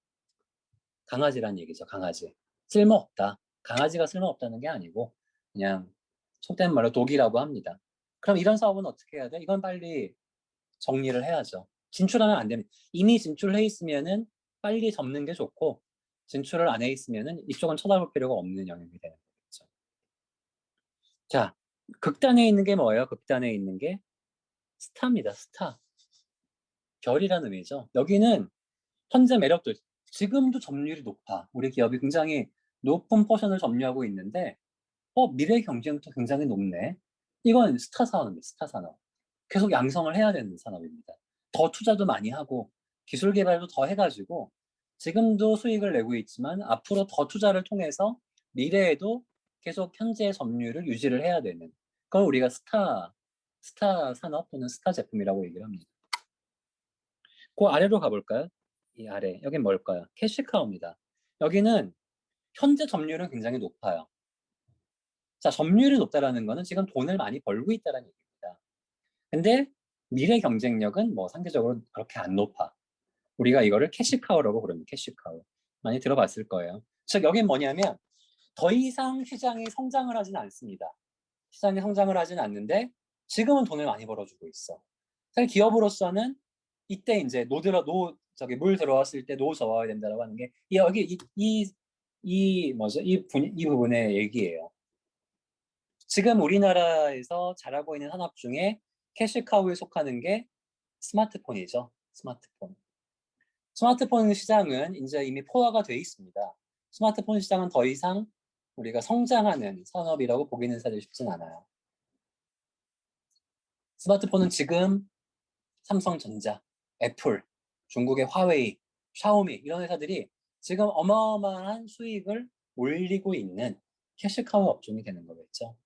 강아지란 얘기죠, 강아지. 쓸모없다. 강아지가 쓸모없다는 게 아니고 그냥 속된 말로 독이라고 합니다. 그럼 이런 사업은 어떻게 해야 돼? 이건 빨리 정리를 해야죠. 진출하면 안 됩니다. 이미 진출해 있으면은 빨리 접는 게 좋고 진출을 안 해 있으면은 이쪽은 쳐다볼 필요가 없는 영역이 되는 거겠죠. 자, 극단에 있는 게 뭐예요? 극단에 있는 게 스타입니다. 스타. 별이라는 의미죠. 여기는 현재 매력도 지금도 점유율이 높아. 우리 기업이 굉장히 높은 포션을 점유하고 있는데 미래 경쟁도 굉장히 높네. 이건 스타 산업입니다. 스타 산업. 계속 양성을 해야 되는 산업입니다. 더 투자도 많이 하고 기술 개발도 더 해가지고 지금도 수익을 내고 있지만 앞으로 더 투자를 통해서 미래에도 계속 현재의 점유율을 유지를 해야 되는 그걸 우리가 스타 산업 또는 스타 제품이라고 얘기를 합니다. 그 아래로 가볼까요? 이 아래 여긴 뭘까요? 캐시카우입니다. 여기는 현재 점유율은 굉장히 높아요. 자, 점유율이 높다라는 거는 지금 돈을 많이 벌고 있다는 얘기입니다. 근데 미래 경쟁력은 뭐 상대적으로 그렇게 안 높아. 우리가 이거를 캐시카우라고 부릅니다. 캐시카우. 많이 들어봤을 거예요. 즉 여긴 뭐냐면 더 이상 시장이 성장을 하진 않습니다. 시장이 성장을 하진 않는데 지금은 돈을 많이 벌어주고 있어. 사실 기업으로서는 이때 이제 저기 물 들어왔을 때 노 저어야 된다라고 하는 게 여기 이 부분의 얘기예요. 지금 우리나라에서 잘하고 있는 산업 중에 캐시카우에 속하는 게 스마트폰이죠. 스마트폰. 스마트폰 시장은 이제 이미 포화가 돼 있습니다. 스마트폰 시장은 더 이상 우리가 성장하는 산업이라고 보기는 사실 쉽진 않아요. 스마트폰은 지금 삼성전자, 애플, 중국의 화웨이, 샤오미 이런 회사들이 지금 어마어마한 수익을 올리고 있는 캐시카우 업종이 되는 거겠죠.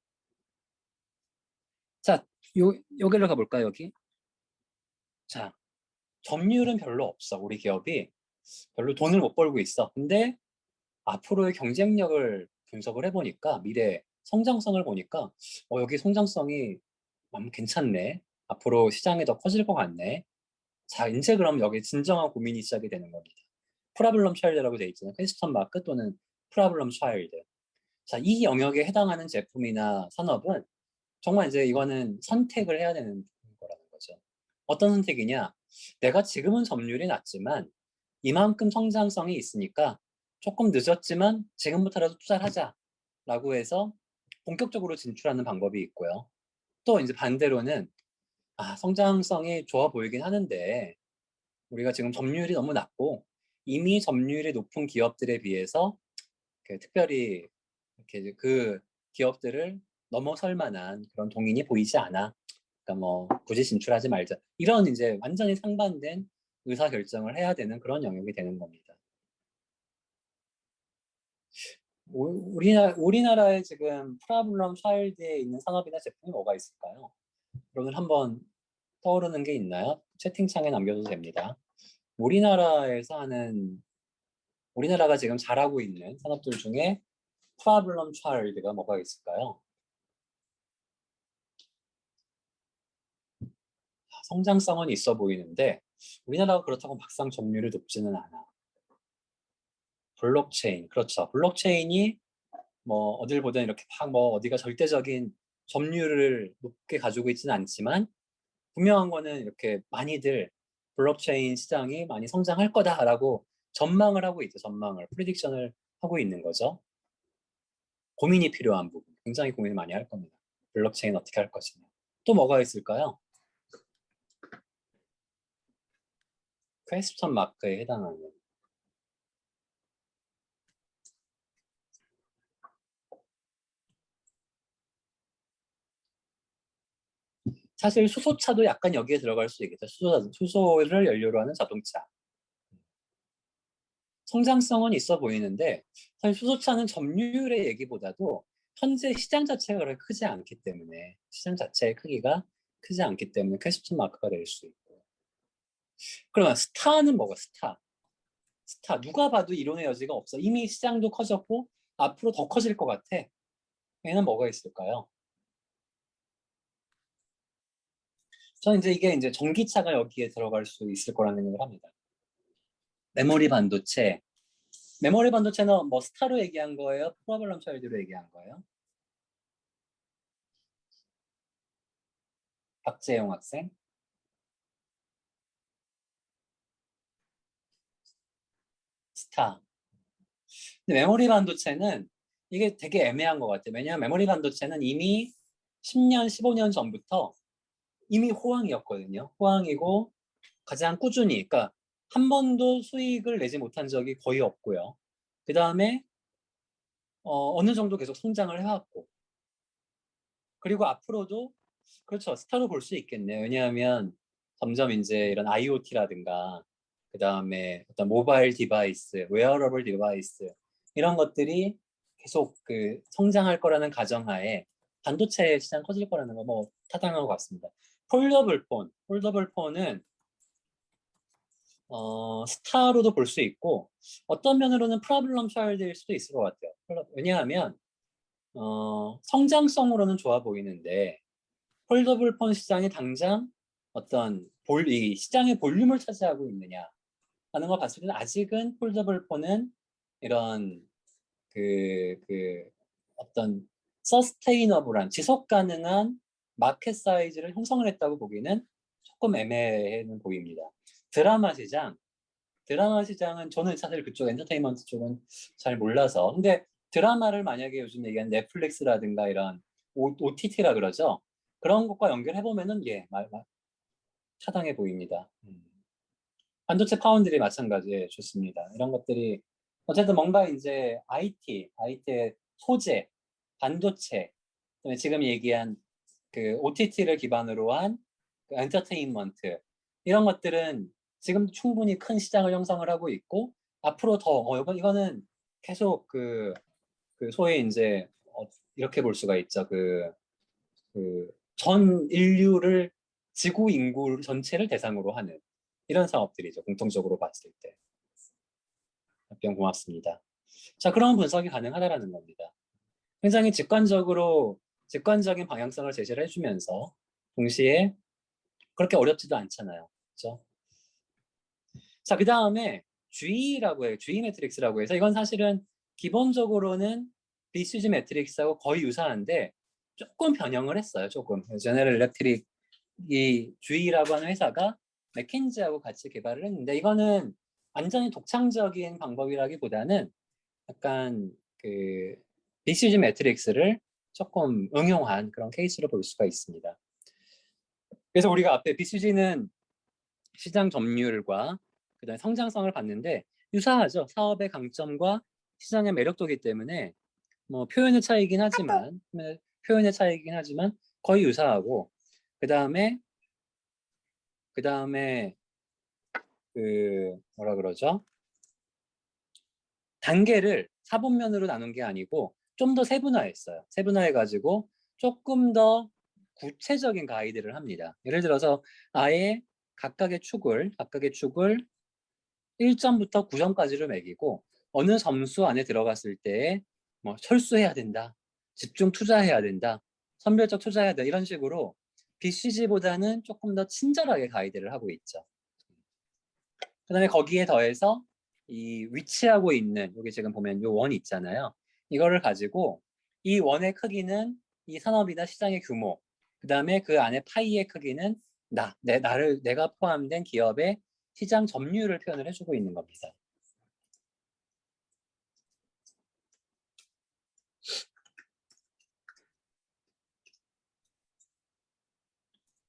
자, 여기로 가볼까요, 여기? 자, 점유율은 별로 없어. 우리 기업이 별로 돈을 못 벌고 있어. 근데 앞으로의 경쟁력을 분석을 해보니까 미래 성장성을 보니까 여기 성장성이 괜찮네. 앞으로 시장이 더 커질 것 같네. 자, 이제 그럼 여기 진정한 고민이 시작이 되는 겁니다. 프라블럼 차일드라고 돼 있잖아요. 퀘스천 마크 또는 프라블럼 차일드. 자, 이 영역에 해당하는 제품이나 산업은 정말 이제 이거는 선택을 해야 되는 거라는 거죠. 어떤 선택이냐? 내가 지금은 점유율이 낮지만 이만큼 성장성이 있으니까 조금 늦었지만 지금부터라도 투자를 하자라고 해서 본격적으로 진출하는 방법이 있고요. 또 이제 반대로는 성장성이 좋아 보이긴 하는데 우리가 지금 점유율이 너무 낮고 이미 점유율이 높은 기업들에 비해서 특별히 이렇게 그 기업들을 넘어설 만한 그런 동인이 보이지 않아. 그러니까 뭐 굳이 진출하지 말자. 이런 이제 완전히 상반된 의사 결정을 해야 되는 그런 영역이 되는 겁니다. 우리나라에 지금 프라블럼 차일드에 있는 산업이나 제품이 뭐가 있을까요? 여러분 한번 떠오르는 게 있나요? 채팅창에 남겨도 됩니다. 우리나라가 지금 잘하고 있는 산업들 중에 프라블럼 차일드가 뭐가 있을까요? 성장성은 있어 보이는데 우리나라가 그렇다고 막상 점유율이 높지는 않아. 블록체인, 그렇죠. 블록체인이 뭐 어딜 보든 이렇게 막 뭐 어디가 절대적인 점유율을 높게 가지고 있지는 않지만 분명한 거는 이렇게 많이들 블록체인 시장이 많이 성장할 거다라고 전망을 하고 있죠. 전망을, 프리딕션을 하고 있는 거죠. 고민이 필요한 부분, 굉장히 고민을 많이 할 겁니다. 블록체인 어떻게 할 것이냐. 또 뭐가 있을까요? 퀘스천 마크에 해당하는 사실 수소차도 약간 여기에 들어갈 수 있겠죠. 수소를 연료로 하는 자동차. 성장성은 있어 보이는데 사실 수소차는 점유율의 얘기보다도 현재 시장 자체가 그렇게 크지 않기 때문에 시장 자체의 크기가 크지 않기 때문에 퀘스천 마크가 될 수 있고 그러면 스타는 뭐가 스타? 스타. 누가 봐도 이론의 여지가 없어. 이미 시장도 커졌고 앞으로 더 커질 것 같아. 얘는 뭐가 있을까요? 저는 이제 이게 이제 전기차가 여기에 들어갈 수 있을 거라는 생각을 합니다. 메모리 반도체. 메모리 반도체는 뭐 스타로 얘기한 거예요? 프로블럼 차일드로 얘기한 거예요? 박재용 학생? 스타. 근데 메모리 반도체는 이게 되게 애매한 것 같아요. 왜냐하면 메모리 반도체는 이미 10년, 15년 전부터 이미 호황이었거든요. 호황이고 가장 꾸준히, 그러니까 한 번도 수익을 내지 못한 적이 거의 없고요. 그 다음에 어느 정도 계속 성장을 해왔고, 그리고 앞으로도 그렇죠. 스타로 볼 수 있겠네요. 왜냐하면 점점 이제 이런 IoT라든가 그 다음에 어떤 모바일 디바이스, 웨어러블 디바이스 이런 것들이 계속 그 성장할 거라는 가정하에 반도체 시장 커질 거라는 거 뭐 타당한 것 같습니다. 폴더블 폰은 스타로도 볼 수 있고 어떤 면으로는 프로블럼 차일드일 수도 있을 것 같아요. 왜냐하면 성장성으로는 좋아 보이는데 폴더블 폰 시장이 당장 어떤 이 시장의 볼륨을 차지하고 있느냐 하는 걸 봤을 때는 아직은 폴더블 폰은 이런 그 어떤 서스테이너블한 지속 가능한 마켓 사이즈를 형성을 했다고 보기는 조금 애매해 보입니다. 드라마 시장, 드라마 시장은 저는 사실 그쪽 엔터테인먼트 쪽은 잘 몰라서 근데 드라마를 만약에 요즘 얘기하는 넷플릭스라든가 이런 OTT라 그러죠. 그런 것과 연결해 보면은 예, 타당해 보입니다. 반도체 파운드리 마찬가지에 좋습니다. 이런 것들이 어쨌든 뭔가 이제 IT의 소재, 반도체, 그다음에 지금 얘기한 그 OTT를 기반으로 한그 엔터테인먼트 이런 것들은 지금 충분히 큰 시장을 형성을 하고 있고 앞으로 더 이거는 계속 그 소위 이제 이렇게 볼 수가 있죠. 전 인류를 지구 인구 전체를 대상으로 하는 이런 사업들이죠. 공통적으로 봤을 때. 답변 고맙습니다. 자, 그런 분석이 가능하다라는 겁니다. 굉장히 직관적인 방향성을 제시를 해주면서 동시에 그렇게 어렵지도 않잖아요. 그렇죠? 자, 그 다음에 G라고 해요. G 매트릭스라고 해서 이건 사실은 기본적으로는 BCG 매트릭스하고 거의 유사한데 조금 변형을 했어요. 조금. 제너럴 일렉트릭이 G라고 하는 회사가 맥킨지하고 같이 개발을 했는데 이거는 완전히 독창적인 방법이라기보다는 약간 그 BCG 매트릭스를 조금 응용한 그런 케이스로 볼 수가 있습니다. 그래서 우리가 앞에 BCG는 시장 점유율과 그다음에 성장성을 봤는데 유사하죠. 사업의 강점과 시장의 매력도기 때문에 뭐 표현의 차이긴 하지만 거의 유사하고 그다음에 그다음에 그 뭐라 그러죠? 단계를 사분면으로 나눈 게 아니고 좀 더 세분화했어요. 세분화해가지고 조금 더 구체적인 가이드를 합니다. 예를 들어서 아예 각각의 축을 1점부터 9점까지를 매기고 어느 점수 안에 들어갔을 때 뭐 철수해야 된다, 집중 투자해야 된다, 선별적 투자해야 된다 이런 식으로 BCG보다는 조금 더 친절하게 가이드를 하고 있죠. 그다음에 거기에 더해서 이 위치하고 있는 여기 지금 보면 요 원 있잖아요. 이거를 가지고 이 원의 크기는 이 산업이나 시장의 규모, 그다음에 그 안에 파이의 크기는 내가 포함된 기업의 시장 점유율을 표현을 해주고 있는 겁니다.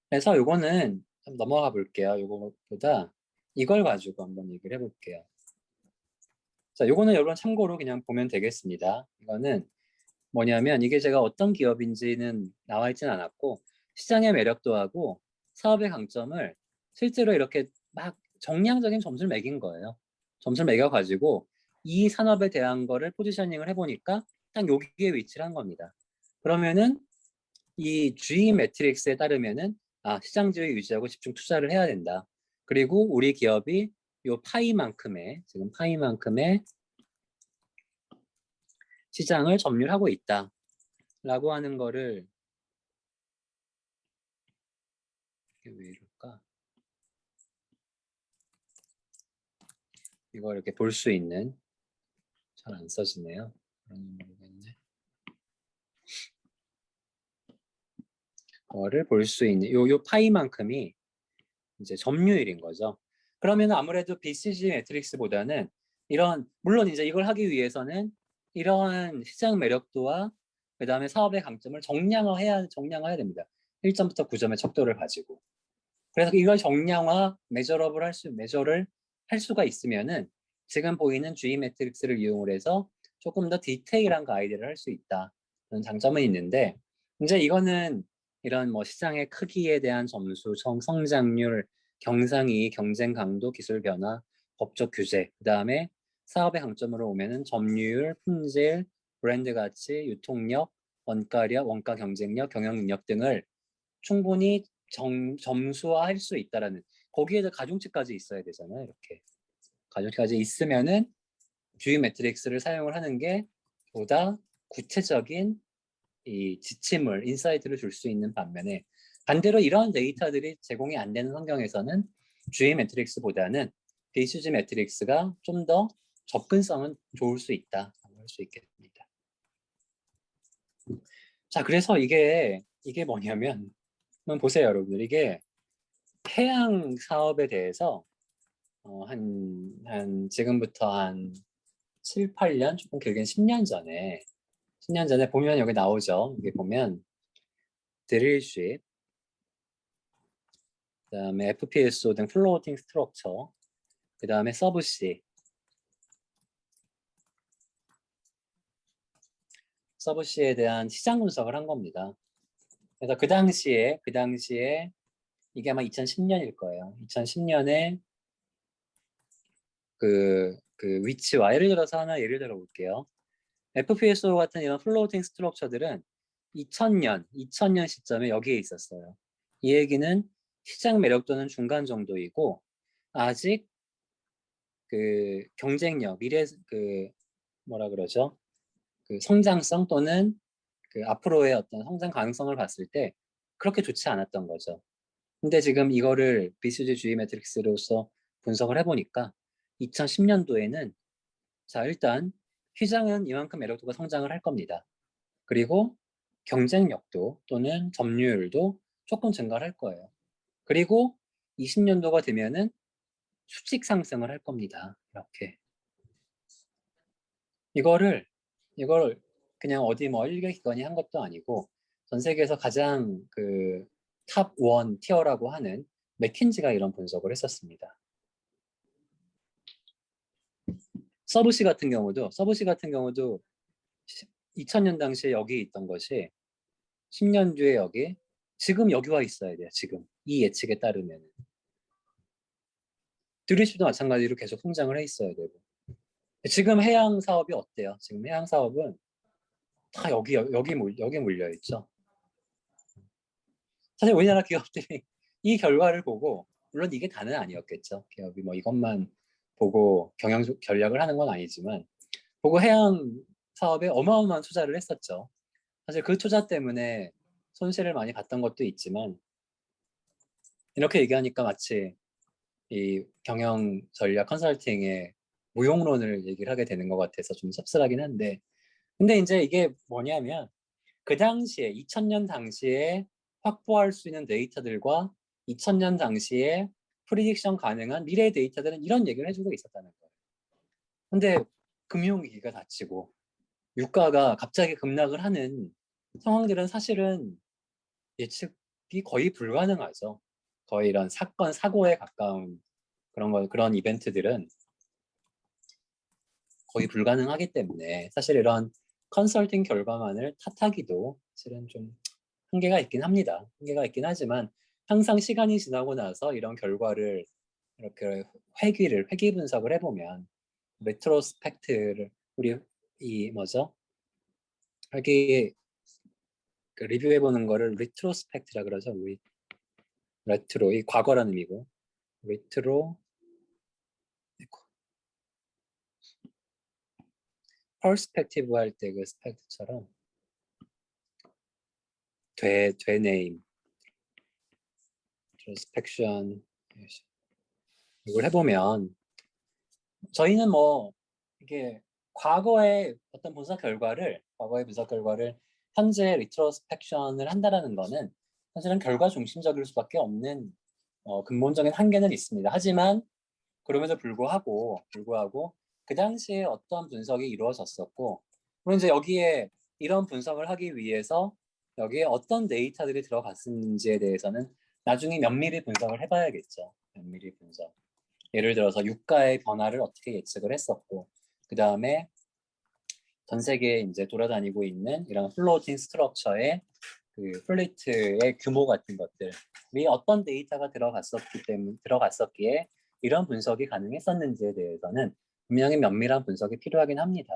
그래서 요거는 좀 넘어가 볼게요. 요거보다 이걸 가지고 한번 얘기를 해볼게요. 자, 요거는 여러분 참고로 그냥 보면 되겠습니다. 이거는 뭐냐면 이게 제가 어떤 기업인지는 나와 있진 않았고 시장의 매력도 하고 사업의 강점을 실제로 이렇게 막 정량적인 점수를 매긴 거예요. 점수를 매겨가지고 이 산업에 대한 거를 포지셔닝을 해보니까 딱 여기에 위치를 한 겁니다. 그러면은 이 G 매트릭스에 따르면은 시장 지위 유지하고 집중 투자를 해야 된다. 그리고 우리 기업이 요 파이만큼의 지금 파이만큼의 시장을 점유하고 있다라고 하는 거를 이게 왜 이럴까? 이걸 이렇게 볼 수 있는 잘 안 써지네요. 모르겠네. 거를 볼 수 있는 요 파이만큼이 이제 점유율인 거죠. 그러면 아무래도 BCG 매트릭스보다는 이런 물론 이제 이걸 하기 위해서는 이러한 시장 매력도와 그 다음에 사업의 강점을 정량화해야 됩니다. 1점부터 9점의 척도를 가지고. 그래서 이걸 정량화, 매저를 할 수가 있으면은 지금 보이는 G 매트릭스를 이용을 해서 조금 더 디테일한 가이드를 할 수 있다. 그런 장점은 있는데 이제 이거는 이런 뭐 시장의 크기에 대한 점수, 성장률, 경상이익, 경쟁 강도, 기술 변화, 법적 규제, 그 다음에 사업의 강점으로 오면은 점유율, 품질, 브랜드 가치, 유통력, 원가력, 원가 경쟁력, 경영 능력 등을 충분히 점수화할 수 있다라는 거기에도 가중치까지 있어야 되잖아요. 이렇게 가중치까지 있으면은 뷰 매트릭스를 사용을 하는 게 보다 구체적인 이 지침을 인사이트를 줄 수 있는 반면에 반대로 이런 데이터들이 제공이 안 되는 환경에서는 GA 매트릭스보다는 BCG 매트릭스가 좀 더 접근성은 좋을 수 있다라고 할 수 있겠습니다. 자, 그래서 이게 뭐냐면 한번 보세요, 여러분들. 이게 해양 사업에 대해서 지금부터 한 7, 8년, 조금 길게는 10년 전에 보면 여기 나오죠. 여기 보면 드릴쉽, 그 다음에 FPSO 등 플로팅 스트럭처, 그 다음에 서브시에 대한 시장 분석을 한 겁니다. 그래서 그 당시에 이게 아마 2010년일 거예요. 2010년에 그 위치와 예를 들어서 하나 예를 들어 볼게요. FPSO 같은 이런 플로팅 스트럭처들은 2000년 시점에 여기에 있었어요. 이 얘기는 시장 매력도는 중간 정도이고 아직 그 경쟁력, 뭐라 그러죠? 그 성장성 또는 그 앞으로의 어떤 성장 가능성을 봤을 때 그렇게 좋지 않았던 거죠. 근데 지금 이거를 BCG 주의 매트릭스로서 분석을 해보니까 2010년도에는 자, 일단 시장은 이만큼 매력도가 성장을 할 겁니다. 그리고 경쟁력도 또는 점유율도 조금 증가를 할 거예요. 그리고 20년도가 되면은 수직 상승을 할 겁니다. 이렇게. 이걸 그냥 어디 뭐 일개기관이 한 것도 아니고 전 세계에서 가장 그 탑 원 티어라고 하는 맥킨지가 이런 분석을 했었습니다. 서브시 같은 경우도 2000년 당시에 여기 있던 것이 10년 뒤에 지금 여기 와 있어야 돼요. 지금 이 예측에 따르면 드리시도 마찬가지로 계속 성장을 해 있어야 되고 지금 해양 사업이 어때요? 지금 해양 사업은 다 여기 몰려 있죠. 사실 우리나라 기업들이 이 결과를 보고 물론 이게 다는 아니었겠죠. 기업이 뭐 이것만 보고 경영 전략을 하는 건 아니지만 보고 해양 사업에 어마어마한 투자를 했었죠. 사실 그 투자 때문에 손실을 많이 봤던 것도 있지만 이렇게 얘기하니까 마치 이 경영 전략 컨설팅의 무용론을 얘기를 하게 되는 것 같아서 좀 씁쓸하긴 한데 근데 이제 이게 뭐냐면 그 당시에 2000년 당시에 확보할 수 있는 데이터들과 2000년 당시에 프리딕션 가능한 미래 데이터들은 이런 얘기를 해주고 있었다는 거예요. 근데 금융위기가 닥치고 유가가 갑자기 급락을 하는 상황들은 사실은 예측이 거의 불가능하죠. 거의 이런 사고에 가까운 그런 이벤트들은 거의 불가능하기 때문에 사실 이런 컨설팅 결과만을 탓하기도 사실은 좀 한계가 있긴 합니다. 한계가 있긴 하지만 항상 시간이 지나고 나서 이런 결과를 이렇게 회귀 분석을 해보면 레트로스펙트를 우리 이 뭐죠? 회귀 리뷰해보는 거를 리트로스펙트라 그러죠. 우리 레트로 이 과거라는 의미고 리트로 perspective 할 때 그 스펙트처럼 되네임, introspection 이걸 해보면 저희는 뭐 이게 과거의 분석 결과를 현재 리트로스펙션을 한다라는 거는 사실은 결과 중심적일 수밖에 없는 근본적인 한계는 있습니다. 하지만 그럼에도 불구하고 그 당시에 어떤 분석이 이루어졌었고, 그리고 이제 여기에 이런 분석을 하기 위해서 여기에 어떤 데이터들이 들어갔는지에 대해서는 나중에 면밀히 분석을 해봐야겠죠. 면밀히 분석. 예를 들어서 유가의 변화를 어떻게 예측을 했었고, 그 다음에 전 세계에 이제 돌아다니고 있는 이런 플로팅 스트럭처의 그 플레이트의 규모 같은 것들이 어떤 데이터가 들어갔었기에 이런 분석이 가능했었는지에 대해서는 분명히 면밀한 분석이 필요하긴 합니다.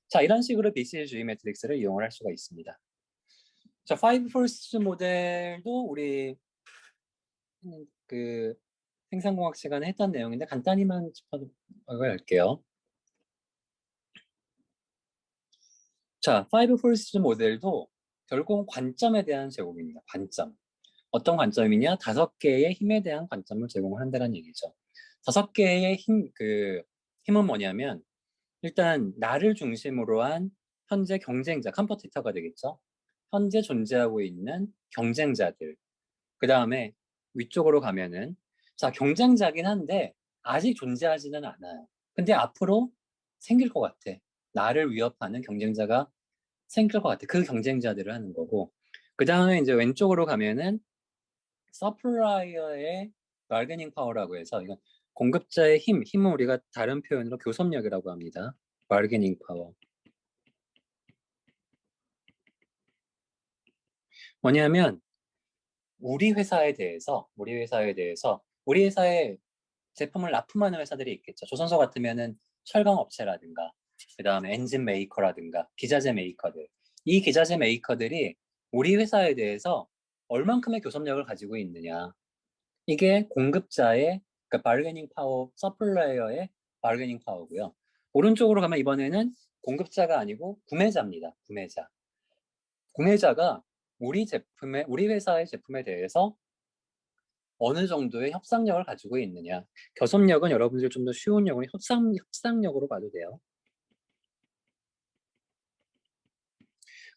자, 이런 식으로 BCG 매트릭스를 이용을 할 수가 있습니다. 자, 5 forces 모델도 우리 그 생산공학 시간에 했던 내용인데 간단히만 짚어볼게요. 자, 5 forces 모델도 결국 관점에 대한 제공입니다. 관점. 어떤 관점이냐? 5개의 힘에 대한 관점을 제공을 한다는 얘기죠. 5개의 힘은 뭐냐면 일단 나를 중심으로 한 현재 경쟁자, 컴퍼티터가 되겠죠. 현재 존재하고 있는 경쟁자들. 그 다음에 위쪽으로 가면은 자, 경쟁자긴 한데 아직 존재하지는 않아요. 근데 앞으로 생길 것 같아. 나를 위협하는 경쟁자가 생길 것 같아. 그 경쟁자들을 하는 거고. 그 다음에 이제 왼쪽으로 가면은 서플라이어의 바르게닝 파워라고 해서 이건 공급자의 힘은 우리가 다른 표현으로 교섭력이라고 합니다. 바르게닝 파워. 뭐냐면 우리 회사에 대해서 우리 회사에 제품을 납품하는 회사들이 있겠죠. 조선소 같으면은 철강 업체라든가 그다음에 엔진 메이커라든가 기자재 메이커들. 이 기자재 메이커들이 우리 회사에 대해서 얼만큼의 교섭력을 가지고 있느냐. 이게 공급자의 그러니까 바르게닝 파워, 서플라이어의 바르게닝 파워고요. 오른쪽으로 가면 이번에는 공급자가 아니고 구매자입니다. 구매자가 우리 회사의 제품에 대해서 어느 정도의 협상력을 가지고 있느냐. 교섭력은 여러분들 좀 더 쉬운 용어로 협상력으로 봐도 돼요.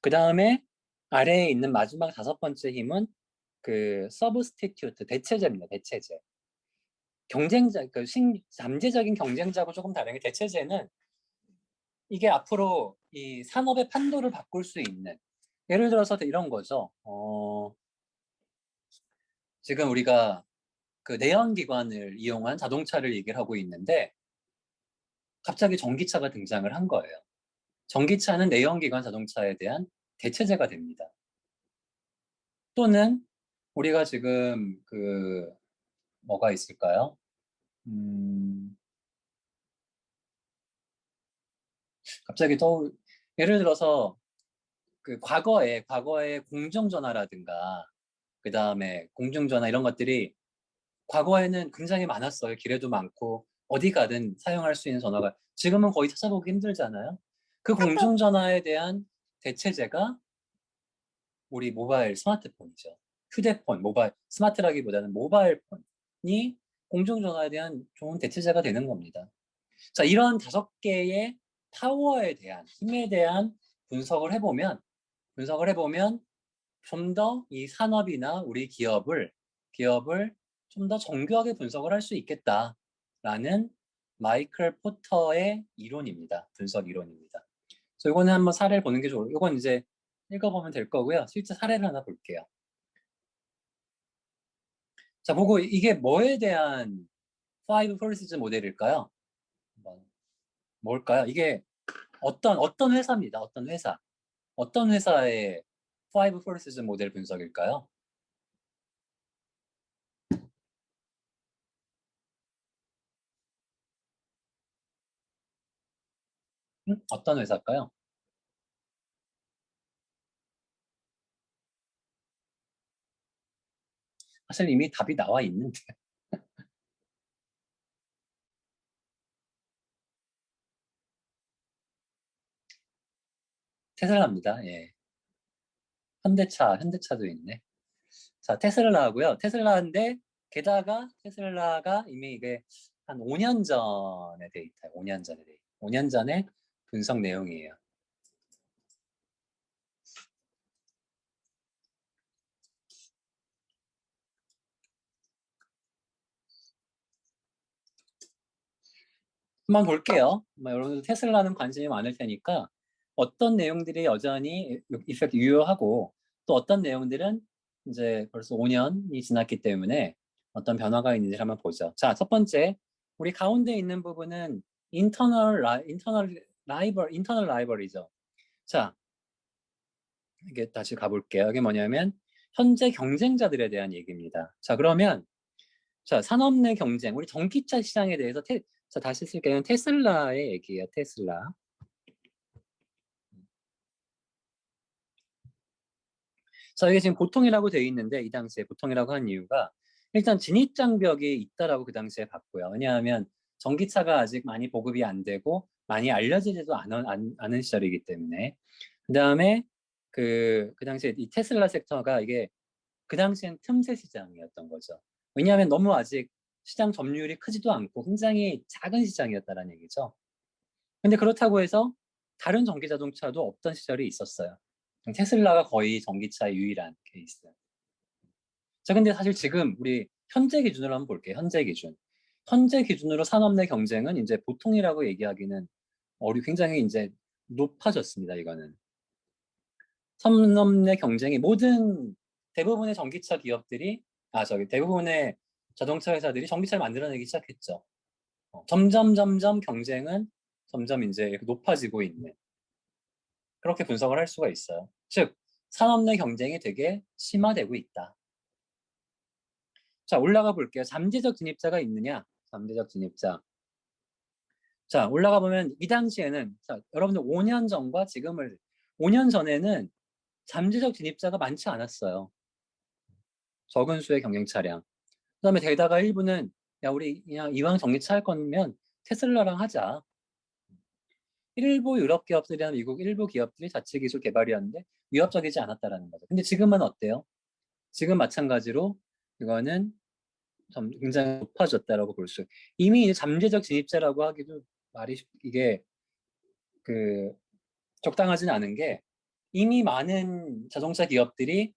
그 다음에 아래에 있는 마지막 5번째 힘은 그 서브스티튜트, 대체제입니다. 대체제. 경쟁자, 잠재적인 경쟁자하고 조금 다른 게 대체제는 이게 앞으로 이 산업의 판도를 바꿀 수 있는 예를 들어서 이런 거죠. 지금 우리가 그 내연기관을 이용한 자동차를 얘기를 하고 있는데 갑자기 전기차가 등장을 한 거예요. 전기차는 내연기관 자동차에 대한 대체제가 됩니다. 또는 우리가 지금 뭐가 있을까요? 갑자기 예를 들어서 그 과거에 공중전화라든가 그 다음에 공중전화 이런 것들이 과거에는 굉장히 많았어요. 길에도 많고 어디 가든 사용할 수 있는 전화가 지금은 거의 찾아보기 힘들잖아요. 그 공중전화에 대한 대체제가 우리 모바일 스마트폰이죠. 휴대폰, 모바일, 스마트라기보다는 모바일 폰이 공중전화에 대한 좋은 대체제가 되는 겁니다. 자, 이런 5개의 파워에 대한, 힘에 대한 분석을 해보면 좀 더 이 산업이나 우리 기업을 좀 더 정교하게 분석을 할 수 있겠다라는 마이클 포터의 이론입니다. 분석 이론입니다. 그래서 이거는 한번 사례를 보는 게 좋아요. 이건 이제 읽어보면 될 거고요. 실제 사례를 하나 볼게요. 자, 보고 이게 뭐에 대한 5 forces 모델일까요? 뭘까요? 이게 어떤 회사입니다. 어떤 회사의 5 forces 모델 분석일까요? 어떤 회사일까요? 사실 이미 답이 나와 있는데. 테슬라입니다. 예. 현대차도 있네. 자, 테슬라고요. 테슬라인데 게다가 테슬라가 이미 이게 한 5년 전의 데이터예요. 5년 전의 데이터. 5년 전에 분석 내용이에요. 한번 볼게요. 여러분들 테슬라는 관심이 많을 테니까 어떤 내용들이 여전히 이펙트 유효하고 또 어떤 내용들은 이제 벌써 5년이 지났기 때문에 어떤 변화가 있는지 한번 보죠. 자, 첫 번째, 우리 가운데 있는 부분은 인터널 라이벌이죠. 자, 이게 다시 가볼게요. 이게 뭐냐면 현재 경쟁자들에 대한 얘기입니다. 자, 그러면 자, 산업 내 경쟁, 우리 전기차 시장에 대해서 자, 다시 쓸게요. 테슬라의 얘기예요. 테슬라. 자, 이게 지금 보통이라고 되어 있는데 이 당시에 보통이라고 한 이유가 일단 진입 장벽이 있다라고 그 당시에 봤고요. 왜냐하면 전기차가 아직 많이 보급이 안 되고 많이 알려지지도 않은 시절이기 때문에. 그다음에 그 당시에 이 테슬라 섹터가 이게 그 당시엔 틈새 시장이었던 거죠. 왜냐하면 너무 아직 시장 점유율이 크지도 않고 굉장히 작은 시장이었다는 얘기죠. 근데 그렇다고 해서 다른 전기 자동차도 없던 시절이 있었어요. 테슬라가 거의 전기차의 유일한 케이스. 자, 근데 사실 지금 우리 현재 기준으로 한번 볼게요. 현재 기준. 현재 기준으로 산업 내 경쟁은 이제 보통이라고 얘기하기는 굉장히 이제 높아졌습니다. 이거는. 산업 내 경쟁이 대부분의 전기차 기업들이, 대부분의 자동차 회사들이 전기차를 만들어내기 시작했죠. 점점 경쟁은 점점 이제 이렇게 높아지고 있는. 그렇게 분석을 할 수가 있어요. 즉, 산업 내 경쟁이 되게 심화되고 있다. 자, 올라가 볼게요. 잠재적 진입자가 있느냐? 잠재적 진입자. 자, 올라가 보면 이 당시에는, 자, 여러분들 5년 전에는 잠재적 진입자가 많지 않았어요. 적은 수의 경쟁 차량. 그다음에 게다가 일부는, 야, 우리 그냥 이왕 전기차 할 거면 테슬라랑 하자. 일부 유럽 기업들이나 미국 일부 기업들이 자체 기술 개발이었는데 위협적이지 않았다라는 거죠. 근데 지금은 어때요? 지금 마찬가지로 이거는 굉장히 높아졌다라고 볼 수. 이미 이제 잠재적 진입자라고 하기도 이게 그 적당하진 않은 게 이미 많은 자동차 기업들의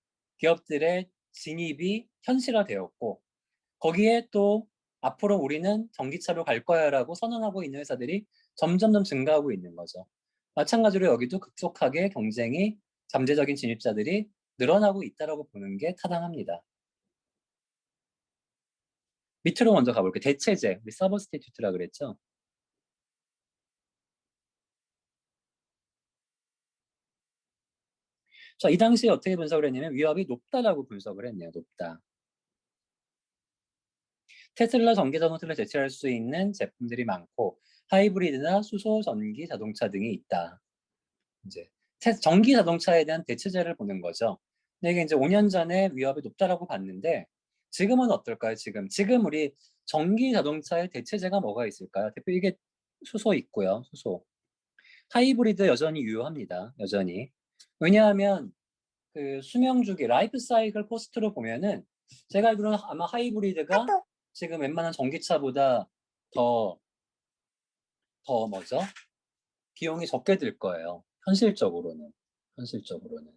진입이 현실화되었고 거기에 또 앞으로 우리는 전기차로 갈 거야라고 선언하고 있는 회사들이 점점점 증가하고 있는 거죠. 마찬가지로 여기도 급속하게 잠재적인 진입자들이 늘어나고 있다라고 보는 게 타당합니다. 밑으로 먼저 가볼게요. 대체제, 우리 서브스티튜트라 그랬죠. 자, 이 당시에 어떻게 분석을 했냐면 위협이 높다라고 분석을 했네요. 높다. 테슬라 전기 자동차를 대체할 수 있는 제품들이 많고 하이브리드나 수소 전기 자동차 등이 있다. 이제 전기 자동차에 대한 대체제를 보는 거죠. 근데 이게 이제 5년 전에 위협이 높다라고 봤는데 지금은 어떨까요? 지금 우리 전기 자동차의 대체제가 뭐가 있을까요? 대표 이게 수소 있고요. 수소. 하이브리드 여전히 유효합니다. 여전히. 왜냐하면 그 수명 주기, 라이프 사이클 코스트로 보면은 제가 알기로는 아마 하이브리드가 지금 웬만한 전기차보다 더, 더 뭐죠? 비용이 적게 들 거예요. 현실적으로는. 현실적으로는.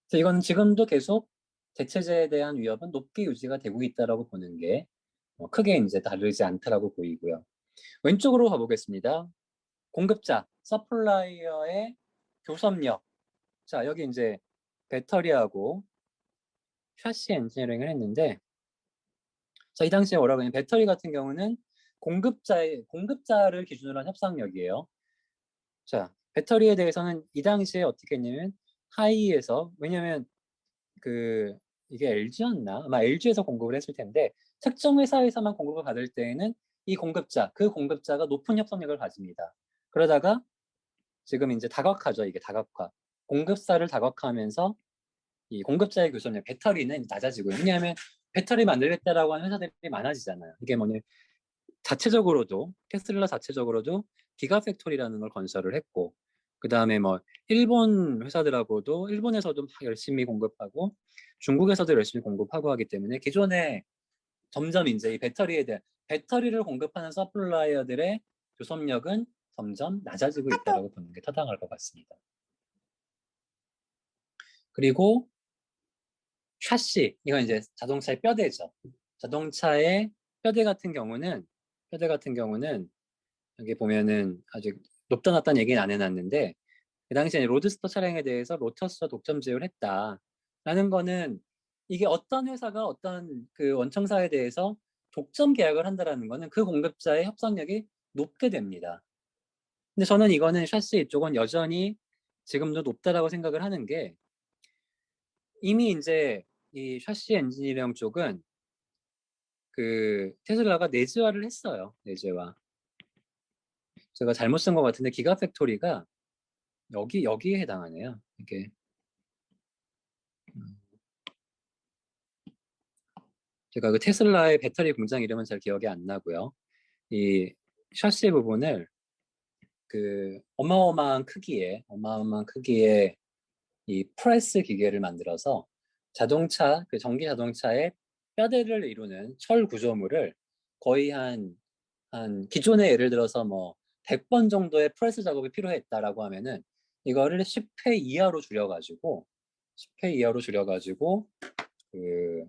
그래서 이건 지금도 계속 대체제에 대한 위협은 높게 유지가 되고 있다라고 보는 게 크게 이제 다르지 않다라고 보이고요. 왼쪽으로 가보겠습니다. 공급자, 서플라이어의 교섭력. 자, 여기 이제 배터리하고 샤시 엔지니어링을 했는데, 자, 이 당시에 뭐라고 하냐면 배터리 같은 경우는 공급자를 기준으로 한 협상력이에요. 자, 배터리에 대해서는 이 당시에 어떻게 했냐면 하이에서 왜냐면 그 이게 LG였나? 아마 LG에서 공급을 했을 텐데 특정 회사에서만 공급을 받을 때에는 그 공급자가 높은 협상력을 가집니다. 그러다가 지금 이제 다각화죠. 이게 다각화. 공급사를 다각화하면서 이 공급자의 교섭력, 배터리는 낮아지고요. 왜냐하면 배터리 만들겠다라고 하는 회사들이 많아지잖아요. 이게 뭐냐, 테슬라 자체적으로도 기가팩토리라는 걸 건설을 했고, 그 다음에 뭐 일본 회사들하고도 일본에서도 막 열심히 공급하고 중국에서도 열심히 공급하고 하기 때문에 기존에 점점 이제 이 배터리를 공급하는 서플라이어들의 교섭력은 점점 낮아지고 있다고 보는 게 타당할 것 같습니다. 그리고 샤시, 이건 이제 자동차의 뼈대죠. 자동차의 뼈대 같은 경우는 여기 보면은 아직 높다 낮다는 얘기는 안 해놨는데, 그 당시에 로드스터 차량에 대해서 로터스와 독점 제휴를 했다라는 거는, 이게 어떤 회사가 어떤 그 원청사에 대해서 독점 계약을 한다라는 거는 그 공급자의 협상력이 높게 됩니다. 근데 저는 이거는 샤시 이쪽은 여전히 지금도 높다라고 생각을 하는 게, 이미 이제 이 샤시 엔지니어링 쪽은 그 테슬라가 내재화를 했어요. 내재화. 제가 잘못 쓴 것 같은데 기가팩토리가 여기에 해당하네요. 이게 제가 그 테슬라의 배터리 공장 이름은 잘 기억이 안 나고요. 이 샤시 부분을 그 어마어마한 크기의 이 프레스 기계를 만들어서 그 전기 자동차의 뼈대를 이루는 철 구조물을 거의 한 기존에 예를 들어서 뭐 100번 정도의 프레스 작업이 필요했다라고 하면은 이거를 10회 이하로 줄여가지고 그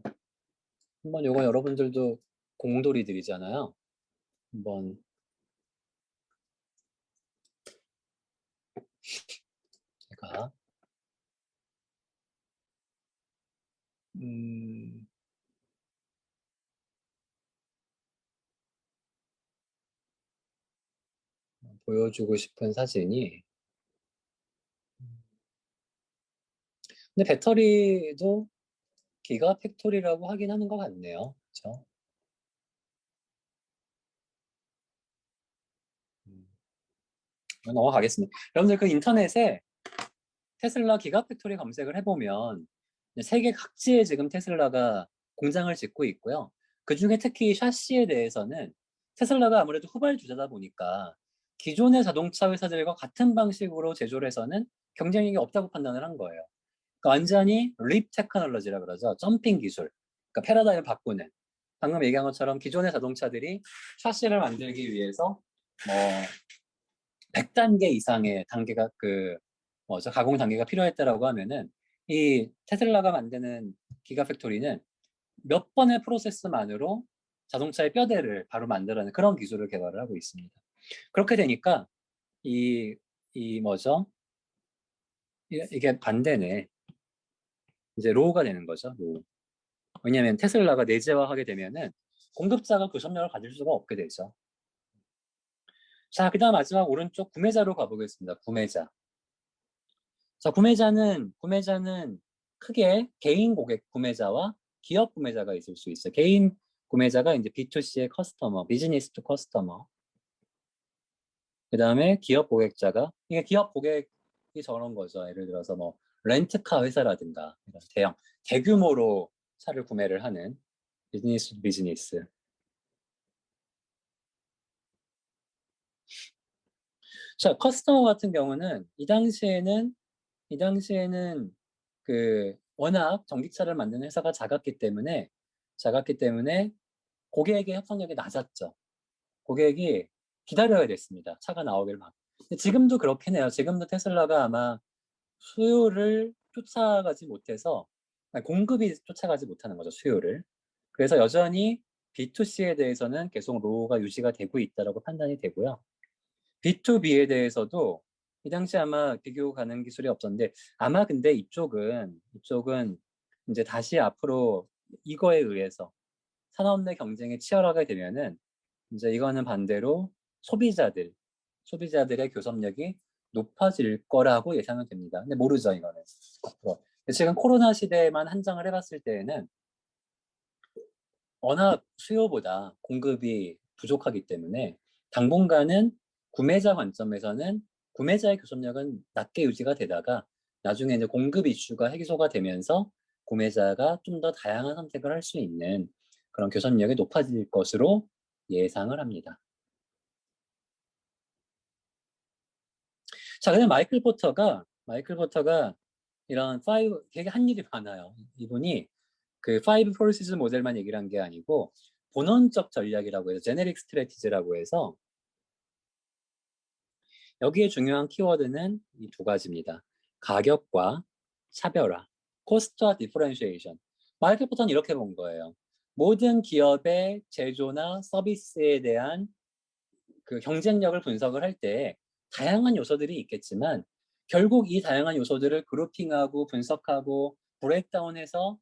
한번 요거 여러분들도 공돌이들이잖아요. 한번 제가 음, 보여주고 싶은 사진이, 근데 배터리도 기가 팩토리라고 하긴 하는 것 같네요. 그렇죠? 음, 넘어가겠습니다. 여러분들 그 인터넷에 테슬라 기가팩토리 검색을 해보면 세계 각지에 지금 테슬라가 공장을 짓고 있고요. 그중에 특히 샤시에 대해서는 테슬라가 아무래도 후발주자다 보니까 기존의 자동차 회사들과 같은 방식으로 제조를 해서는 경쟁력이 없다고 판단을 한 거예요. 그러니까 완전히 립 테크놀로지라 그러죠. 점핑 기술. 그러니까 패러다임을 바꾸는. 방금 얘기한 것처럼 기존의 자동차들이 샤시를 만들기 위해서 뭐 100단계 이상의 단계가 가공 단계가 필요했다라고 하면은 이 테슬라가 만드는 기가팩토리는 몇 번의 프로세스만으로 자동차의 뼈대를 바로 만들어내는 그런 기술을 개발을 하고 있습니다. 그렇게 되니까 이, 이 뭐죠? 이게 반대네. 이제 로우가 되는 거죠. 로우. 왜냐하면 테슬라가 내재화하게 되면은 공급자가 교섭력을 가질 수가 없게 되죠. 자, 그다음 마지막 오른쪽 구매자로 가보겠습니다. 구매자. 자, 구매자는 크게 개인 고객 구매자와 기업 구매자가 있을 수 있어요. 개인 구매자가 이제 B2C의 커스터머, 비즈니스 투 커스터머. 그 다음에 기업 고객자가, 이게 기업 고객이 저런 거죠. 예를 들어서 뭐 렌트카 회사라든가 이런 대규모로 차를 구매를 하는 비즈니스 투 비즈니스. 자, 커스터머 같은 경우는 이 당시에는 그 워낙 전기차를 만드는 회사가 작았기 때문에 고객의 협상력이 낮았죠. 고객이 기다려야 됐습니다. 차가 나오길 막. 근데 지금도 그렇긴 해요. 지금도 테슬라가 아마 수요를 쫓아가지 못해서, 아니, 공급이 쫓아가지 못하는 거죠, 수요를. 그래서 여전히 B2C에 대해서는 계속 로우가 유지가 되고 있다라고 판단이 되고요. B2B에 대해서도 이 당시 아마 비교 가능 기술이 없었는데, 아마 근데 이쪽은 이제 다시 앞으로 이거에 의해서 산업 내 경쟁이 치열하게 되면은 이제 이거는 반대로 소비자들의 교섭력이 높아질 거라고 예상은 됩니다. 근데 모르죠, 이거는 앞으로. 근데 지금 코로나 시대에만 한정을 해봤을 때에는 워낙 수요보다 공급이 부족하기 때문에 당분간은 구매자 관점에서는 구매자의 교섭력은 낮게 유지가 되다가 나중에 이제 공급 이슈가 해소가 되면서 구매자가 좀 더 다양한 선택을 할 수 있는 그런 교섭력이 높아질 것으로 예상을 합니다. 자, 근데 마이클 포터가 이런 되게 한 일이 많아요. 이분이 그 five forces 모델만 얘기를 한 게 아니고 본원적 전략이라고 해서 제네릭 스트래티지라고 해서 여기에 중요한 키워드는 이 두 가지입니다. 가격과 차별화, 코스트와 디퍼런시에이션. 마이클 포터는 이렇게 본 거예요. 모든 기업의 제조나 서비스에 대한 그 경쟁력을 분석을 할 때 다양한 요소들이 있겠지만 결국 이 다양한 요소들을 그룹핑하고 분석하고 브레이크다운해서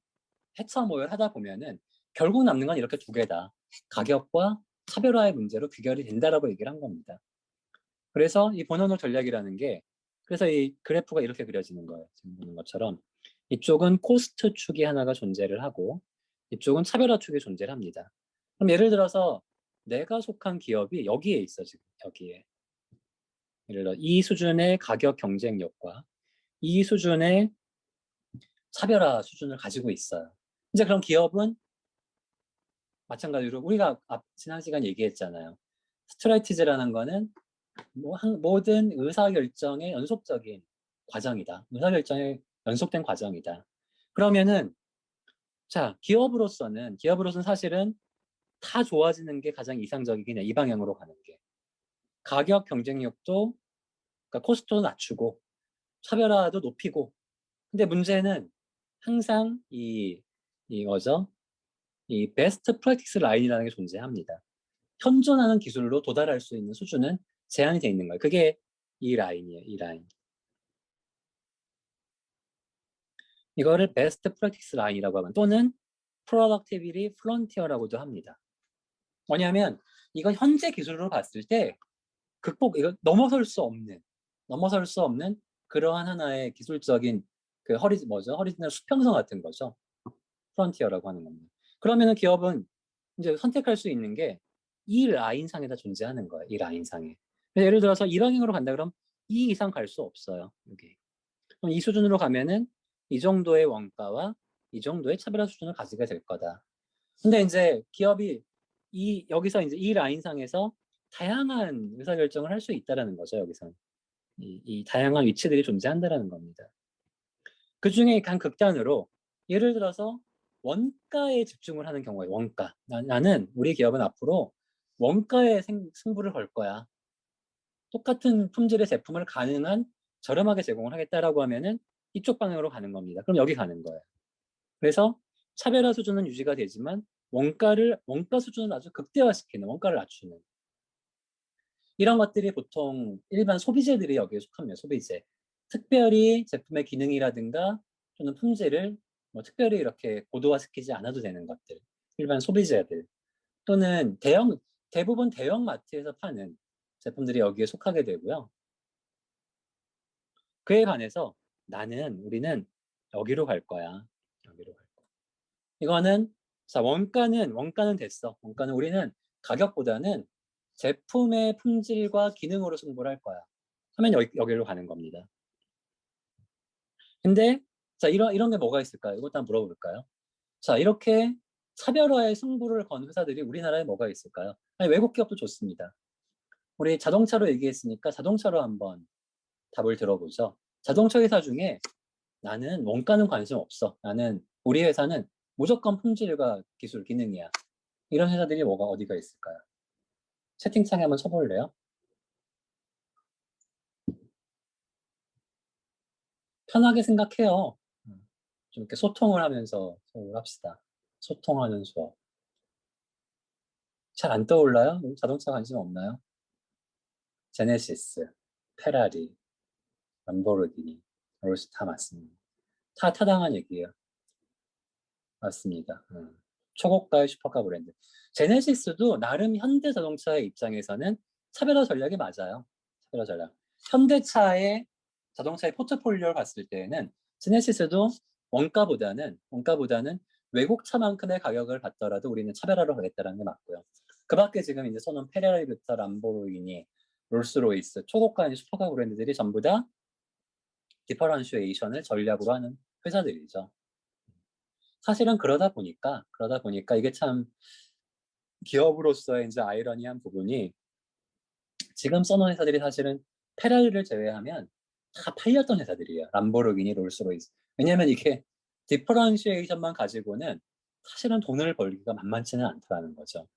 해쳐 모열하다 보면은 결국 남는 건 이렇게 두 개다. 가격과 차별화의 문제로 귀결이 된다라고 얘기를 한 겁니다. 그래서 이 본원호 전략이라는 게 그래서 이 그래프가 이렇게 그려지는 거예요. 지금 보는 것처럼 이쪽은 코스트 축이 하나가 존재를 하고 이쪽은 차별화 축이 존재를 합니다. 그럼 예를 들어서 내가 속한 기업이 여기에 있어 지금 여기에 예를 들어 이 수준의 가격 경쟁력과 이 수준의 차별화 수준을 가지고 있어요. 이제 그럼 기업은 마찬가지로 우리가 지난 시간 얘기했잖아요. 스트라이티즈라는 거는 모든 의사결정의 연속적인 과정이다. 의사결정의 연속된 과정이다. 그러면은 자 기업으로서는 사실은 다 좋아지는 게 가장 이상적이긴 해. 이 방향으로 가는 게. 가격 경쟁력도 그러니까 코스트도 낮추고 차별화도 높이고 근데 문제는 항상 이 뭐죠? 이 베스트 프랙티스 라인이라는 게 존재합니다. 현존하는 기술로 도달할 수 있는 수준은 제한이 돼 있는 거예요. 그게 이 라인이에요. 이 라인. 이거를 베스트 프랙티스 라인이라고 하면 또는 프로덕티비티 프론티어라고도 합니다. 뭐냐면 이건 현재 기술로 봤을 때 이거 넘어설 수 없는 그러한 하나의 기술적인 그 허리지널 수평선 같은 거죠. 프론티어라고 하는 겁니다. 그러면은 기업은 이제 선택할 수 있는 게 이 라인상에다 존재하는 거예요. 이 라인상에. 예를 들어서 이 방향으로 간다 그럼 이 이상 갈 수 없어요. 여기. 그럼 이 수준으로 가면은 이 정도의 원가와 이 정도의 차별화 수준을 가지게 될 거다. 근데 이제 기업이 여기서 이제 이 라인상에서 다양한 의사결정을 할 수 있다라는 거죠. 여기서 이 다양한 위치들이 존재한다라는 겁니다. 그 중에 간 극단으로 예를 들어서 원가에 집중을 하는 경우에 원가. 나는 우리 기업은 앞으로 원가에 승부를 걸 거야. 똑같은 품질의 제품을 가능한 저렴하게 제공을 하겠다라고 하면은 이쪽 방향으로 가는 겁니다. 그럼 여기 가는 거예요. 그래서 차별화 수준은 유지가 되지만 원가 수준을 아주 극대화시키는 원가를 낮추는 이런 것들이 보통 일반 소비재들이 여기에 속합니다. 소비재. 특별히 제품의 기능이라든가 또는 품질을 뭐 특별히 이렇게 고도화시키지 않아도 되는 것들. 일반 소비재들. 또는 대부분 대형 마트에서 파는 제품들이 여기에 속하게 되고요. 그에 반해서 우리는 여기로 갈 거야. 여기로 갈 거야. 이거는 자 원가는 됐어. 원가는 우리는 가격보다는 제품의 품질과 기능으로 승부를 할 거야. 하면 여기로 가는 겁니다. 근데 자 이런 게 뭐가 있을까요? 이것도 한번 물어볼까요? 자 이렇게 차별화의 승부를 건 회사들이 우리나라에 뭐가 있을까요? 아니, 외국 기업도 좋습니다. 우리 자동차로 얘기했으니까 자동차로 한번 답을 들어보죠. 자동차 회사 중에 나는 원가는 관심 없어. 우리 회사는 무조건 품질과 기술, 기능이야. 이런 회사들이 어디가 있을까요? 채팅창에 한번 쳐볼래요? 편하게 생각해요. 좀 이렇게 소통을 하면서 수업을 합시다. 소통하는 수업. 잘 안 떠올라요? 자동차 관심 없나요? 제네시스, 페라리, 람보르기니, 롤스타 맞습니다. 타당한 얘기예요. 맞습니다. 초고가의 슈퍼카 브랜드. 제네시스도 나름 현대 자동차의 입장에서는 차별화 전략이 맞아요. 차별화 전략. 현대차의 자동차의 포트폴리오를 봤을 때에는 제네시스도 원가보다는 외국차만큼의 가격을 받더라도 우리는 차별화로 가겠다는 게 맞고요. 그 밖에 지금 이제 선언 페라리부터 람보르기니, 롤스로이스, 초고가의 슈퍼카 브랜드들이 전부 다 디퍼런시에이션을 전략으로 하는 회사들이죠. 사실은 그러다 보니까 이게 참 기업으로서의 이제 아이러니한 부분이 지금 써놓은 회사들이 사실은 페라리를 제외하면 다 팔렸던 회사들이에요. 람보르기니, 롤스로이스. 왜냐하면 이게 디퍼런시에이션만 가지고는 사실은 돈을 벌기가 만만치는 않다는 거죠.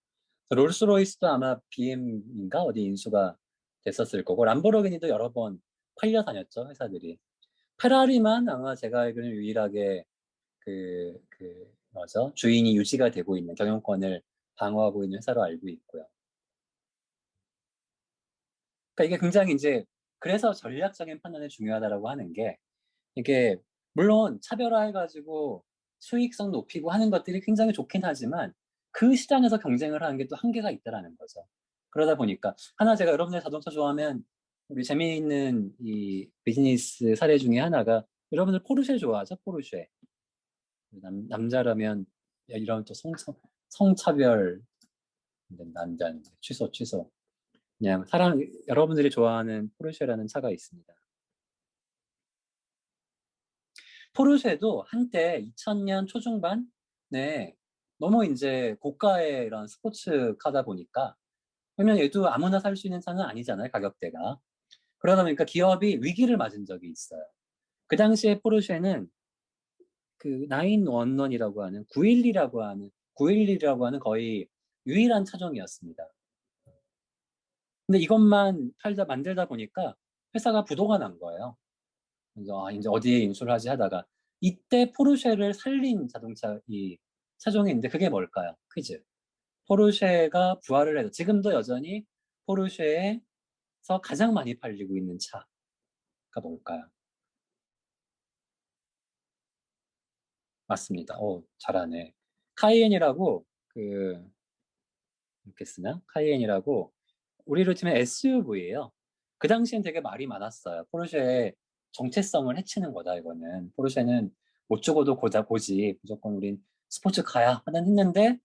롤스로이스도 아마 BM인가 어디 인수가 됐었을 거고, 람보르기니도 여러 번 팔려 다녔죠, 회사들이. 페라리만 아마 제가 알기로는 유일하게 뭐죠? 주인이 유지가 되고 있는, 경영권을 방어하고 있는 회사로 알고 있고요. 그러니까 이게 굉장히 이제, 그래서 전략적인 판단이 중요하다라고 하는 게, 이게 물론 차별화해가지고 수익성 높이고 하는 것들이 굉장히 좋긴 하지만 그 시장에서 경쟁을 하는 게 또 한계가 있다라는 거죠. 그러다 보니까 하나, 제가 여러분들 자동차 좋아하면 우리 재미있는 이 비즈니스 사례 중에 하나가, 여러분들 포르쉐 좋아하죠? 포르쉐. 남자라면 이런 또 성차별, 남자 취소. 그냥 여러분들이 좋아하는 포르쉐라는 차가 있습니다. 포르쉐도 한때 2000년 초중반에 너무 이제 고가의 이런 스포츠카다 보니까, 왜냐면 얘도 아무나 살 수 있는 차는 아니잖아요, 가격대가. 그러다 보니까 기업이 위기를 맞은 적이 있어요. 그 당시에 포르쉐는 그 911이라고 하는 911이라고 하는 거의 유일한 차종이었습니다. 근데 이것만 만들다 보니까 회사가 부도가 난 거예요. 그래서 이제 어디에 인수를 하지 하다가, 이때 포르쉐를 살린 이 차종이 있는데, 그게 뭘까요? 퀴즈. 포르쉐가 부활을 해서 지금도 여전히 포르쉐에서 가장 많이 팔리고 있는 차가 뭘까요? 맞습니다. 잘하네. 카이엔이라고, 이렇게 쓰나? 카이엔이라고, 우리로 치면 SUV예요. 그 당시엔 되게 말이 많았어요. 포르쉐의 정체성을 해치는 거다, 이거는. 포르쉐는 못 죽어도 고지. 무조건 우린 스포츠카야. 하는 했는데,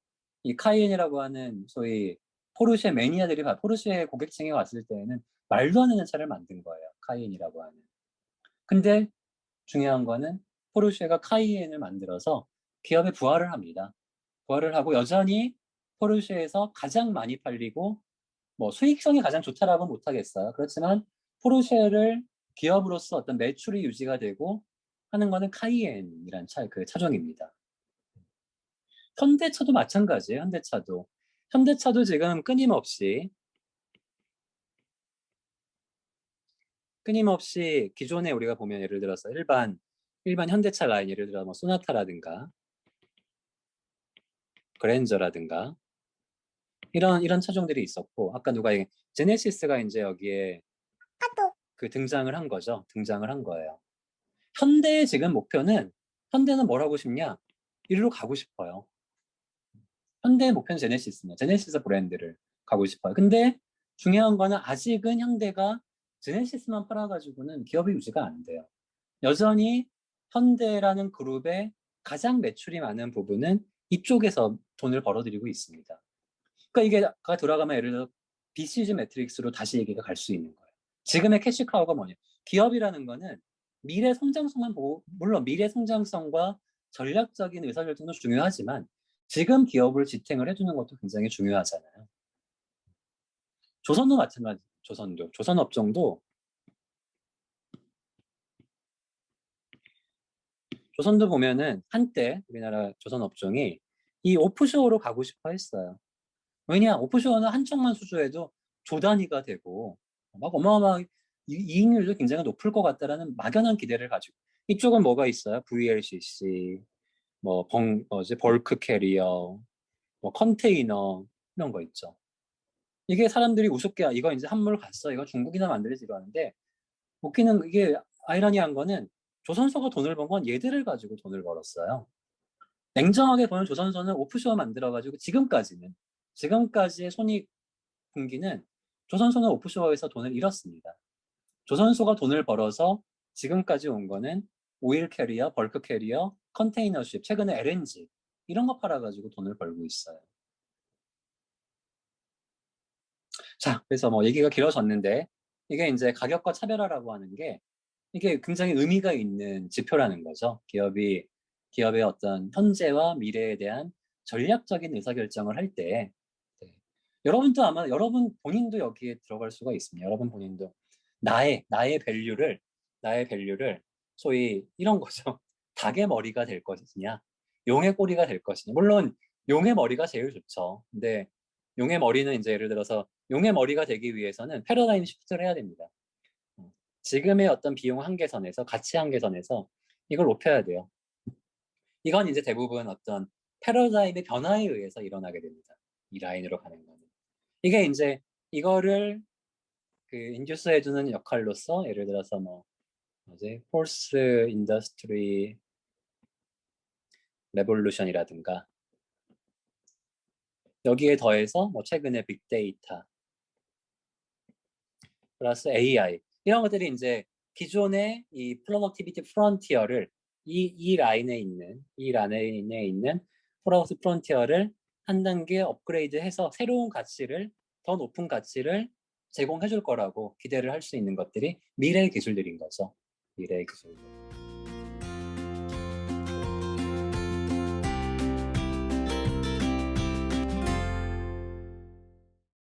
이 카이엔이라고 하는 소위 포르쉐 매니아들이, 포르쉐 고객층에 왔을 때에는 말도 안 되는 차를 만든 거예요. 카이엔이라고 하는. 근데 중요한 거는, 포르쉐가 카이엔을 만들어서 기업에 부활을 합니다. 부활을 하고 여전히 포르쉐에서 가장 많이 팔리고, 뭐 수익성이 가장 좋다라고는 못하겠어요. 그렇지만 포르쉐를 기업으로서 어떤 매출이 유지가 되고 하는 거는 카이엔이라는 차종입니다. 현대차도 마찬가지예요. 현대차도 지금 끊임없이 기존에 우리가 보면, 예를 들어서 일반 현대차 라인, 예를 들어 뭐 소나타라든가 그랜저라든가 이런 차종들이 있었고, 아까 누가 제네시스가 이제 여기에 등장을 한 거죠. 등장을 한 거예요. 현대의 지금 목표는, 현대는 뭘 하고 싶냐? 이리로 가고 싶어요. 현대의 목표는 제네시스 브랜드를 가고 싶어요. 근데 중요한 거는, 아직은 현대가 제네시스만 팔아가지고는 기업이 유지가 안 돼요. 여전히 현대라는 그룹의 가장 매출이 많은 부분은 이쪽에서 돈을 벌어들이고 있습니다. 그러니까 이게 아까 돌아가면, 예를 들어 BCG 매트릭스로 다시 얘기가 갈 수 있는 거예요. 지금의 캐시카우가 뭐냐? 기업이라는 거는 미래 성장성만 보고, 물론 미래 성장성과 전략적인 의사결정도 중요하지만 지금 기업을 지탱을 해주는 것도 굉장히 중요하잖아요. 조선도 마찬가지. 조선업종도 보면은 한때 우리나라 조선업종이 이 오프쇼어로 가고 싶어 했어요. 왜냐, 오프쇼어는 한쪽만 수주해도 조 단위가 되고 막 어마어마하게 이익률도 굉장히 높을 것 같다라는 막연한 기대를 가지고, 이쪽은 뭐가 있어요? VLCC, 벌크 캐리어, 뭐 컨테이너, 이런 거 있죠. 이게 사람들이 우습게, 이거 이제 한물 갔어, 이거 중국이나 만들지 이러는데, 웃기는, 이게 아이러니한 거는, 조선소가 돈을 번 건 얘들을 가지고 돈을 벌었어요. 냉정하게 보면 조선소는 오프쇼어 만들어가지고 지금까지의 손익 분기는, 조선소는 오프쇼어에서 돈을 잃었습니다. 조선소가 돈을 벌어서 지금까지 온 거는 오일 캐리어, 벌크 캐리어, 컨테이너십, 최근에 LNG 이런 거 팔아가지고 돈을 벌고 있어요. 자, 그래서 뭐 얘기가 길어졌는데, 이게 이제 가격과 차별화라고 하는 게, 이게 굉장히 의미가 있는 지표라는 거죠. 기업의 어떤 현재와 미래에 대한 전략적인 의사결정을 할 때, 네. 여러분 본인도 여기에 들어갈 수가 있습니다. 여러분 본인도 나의 밸류를 소위 이런 거죠. 닭의 머리가 될 것이냐, 용의 꼬리가 될 것이냐. 물론 용의 머리가 제일 좋죠. 근데 용의 머리는 이제 예를 들어서 용의 머리가 되기 위해서는 패러다임 시프트를 해야 됩니다. 지금의 어떤 비용 한계선에서, 가치 한계선에서 이걸 높여야 돼요. 이건 이제 대부분 어떤 패러다임의 변화에 의해서 일어나게 됩니다. 이 라인으로 가는 거는. 이게 이제 이거를 그 인듀스 해주는 역할로서 예를 들어서 뭐 뭐지 폴스 인더스트리 레볼루션이라든가 여기에 더해서 뭐 최근에 빅데이터 플러스 AI 이런 것들이 이제 기존의 이 프로덕티비티 프론티어를 이 라인에 있는 프로덕트 프론티어를 한 단계 업그레이드해서 새로운 가치를 더 높은 가치를 제공해 줄 거라고 기대를 할 수 있는 것들이 미래의 기술들인 거죠. 미래의 기술들.